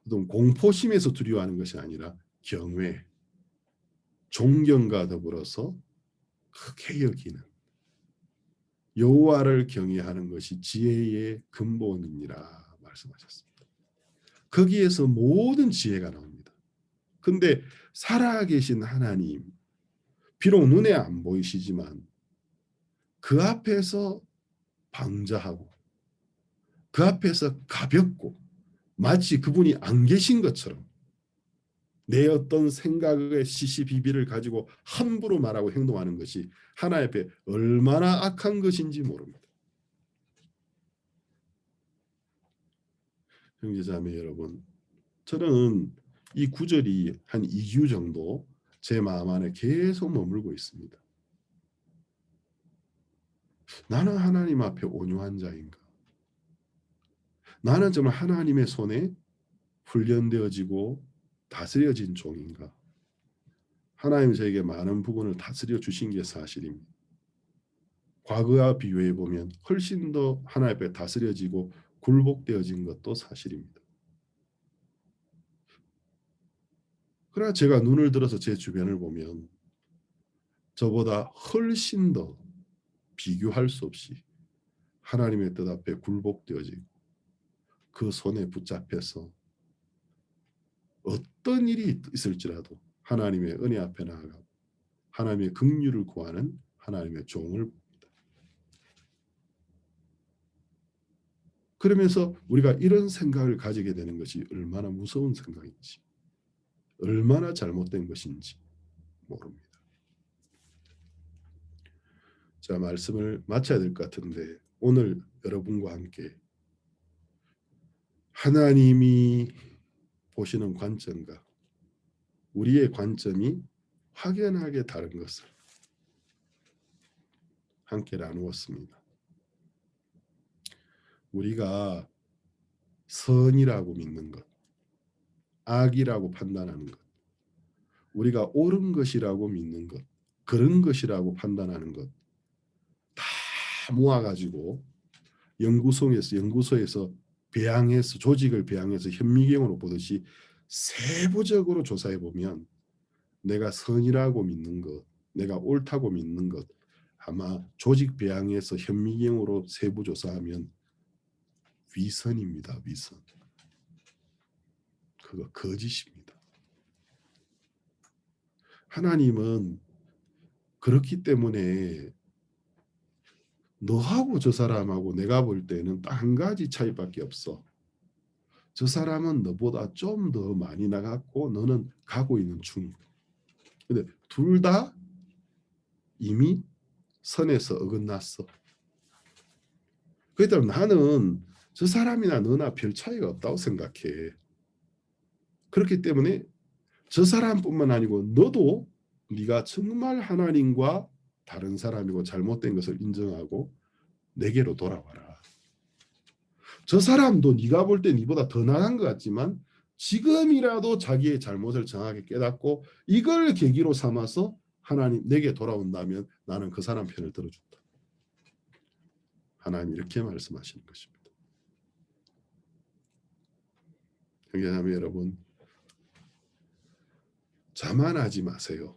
어떤 공포심에서 두려워하는 것이 아니라 경외, 존경과 더불어서 크게 여기는 여호와를 경외하는 것이 지혜의 근본이니라 말씀하셨습니다. 거기에서 모든 지혜가 나옵니다. 근데 살아계신 하나님, 비록 눈에 안 보이시지만 그 앞에서 방자하고 그 앞에서 가볍고 마치 그분이 안 계신 것처럼 내 어떤 생각의 시시비비를 가지고 함부로 말하고 행동하는 것이 하나님 앞에 얼마나 악한 것인지 모릅니다. 형제자매 여러분, 저는 이 구절이 한 2주 정도 제 마음 안에 계속 머물고 있습니다. 나는 하나님 앞에 온유한 자인가? 나는 정말 하나님의 손에 훈련되어지고 다스려진 종인가? 하나님 저에게 많은 부분을 다스려 주신 게 사실입니다. 과거와 비교해 보면 훨씬 더 하나님 앞에 다스려지고 굴복되어진 것도 사실입니다. 그러나 제가 눈을 들어서 제 주변을 보면 저보다 훨씬 더 비교할 수 없이 하나님의 뜻 앞에 굴복되어지고 그 손에 붙잡혀서 어떤 일이 있을지라도 하나님의 은혜 앞에 나아가고 하나님의 긍휼을 구하는 하나님의 종을 봅니다. 그러면서 우리가 이런 생각을 가지게 되는 것이 얼마나 무서운 생각인지 얼마나 잘못된 것인지 모릅니다. 자, 말씀을 마쳐야 될 것 같은데 오늘 여러분과 함께 하나님이 보시는 관점과 우리의 관점이 확연하게 다른 것을 함께 나누었습니다. 우리가 선이라고 믿는 것, 악이라고 판단하는 것, 우리가 옳은 것이라고 믿는 것, 그런 것이라고 판단하는 것 다 모아가지고 연구소에서 배양해서 조직을 배양해서 현미경으로 보듯이 세부적으로 조사해 보면 내가 선이라고 믿는 것, 내가 옳다고 믿는 것 아마 조직 배양해서 현미경으로 세부 조사하면 위선입니다. 위선. 그거 거짓입니다. 하나님은 그렇기 때문에 너하고 저 사람하고 내가 볼 때는 딱 한 가지 차이밖에 없어. 저 사람은 너보다 좀 더 많이 나갔고 너는 가고 있는 중이고. 근데 둘 다 이미 선에서 어긋났어. 그렇기 때문에 나는 저 사람이나 너나 별 차이가 없다고 생각해. 그렇기 때문에 저 사람뿐만 아니고 너도 네가 정말 하나님과 다른 사람이고 잘못된 것을 인정하고 내게로 돌아와라. 저 사람도 네가 볼 때 네보다 더 나은 것 같지만 지금이라도 자기의 잘못을 정확하게 깨닫고 이걸 계기로 삼아서 하나님 내게 돌아온다면 나는 그 사람 편을 들어준다. 하나님 이렇게 말씀하시는 것입니다. 형제자매 여러분, 자만하지 마세요.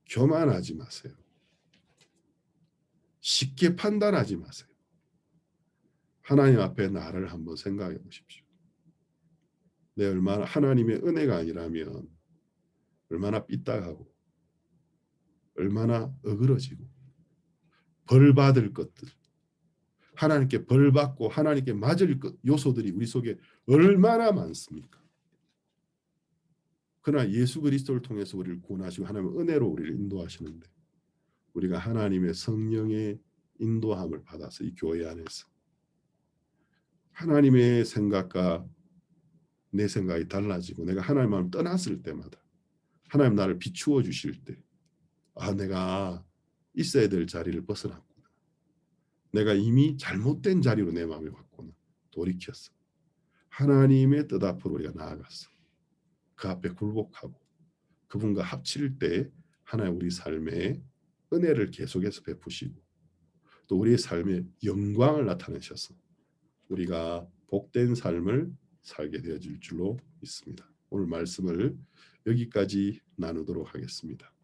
교만하지 마세요. 쉽게 판단하지 마세요. 하나님 앞에 나를 한번 생각해 보십시오. 내 얼마나 하나님의 은혜가 아니라면 얼마나 삐딱하고 얼마나 어그러지고 벌 받을 것들, 하나님께 벌 받고 하나님께 맞을 것 요소들이 우리 속에 얼마나 많습니까? 그러나 예수 그리스도를 통해서 우리를 구원하시고 하나님의 은혜로 우리를 인도하시는데 우리가 하나님의 성령의 인도함을 받아서 이 교회 안에서 하나님의 생각과 내 생각이 달라지고 내가 하나님 마음을 떠났을 때마다 하나님 나를 비추어 주실 때 내가 있어야 될 자리를 벗어났구나. 내가 이미 잘못된 자리로 내 마음이 왔구나. 돌이켰어. 하나님의 뜻 앞으로 우리가 나아갔어. 그 앞에 굴복하고 그분과 합칠 때 하나님 우리 삶에 은혜를 계속해서 베푸시고 또 우리의 삶에 영광을 나타내셔서 우리가 복된 삶을 살게 되어질 줄로 믿습니다. 오늘 말씀을 여기까지 나누도록 하겠습니다.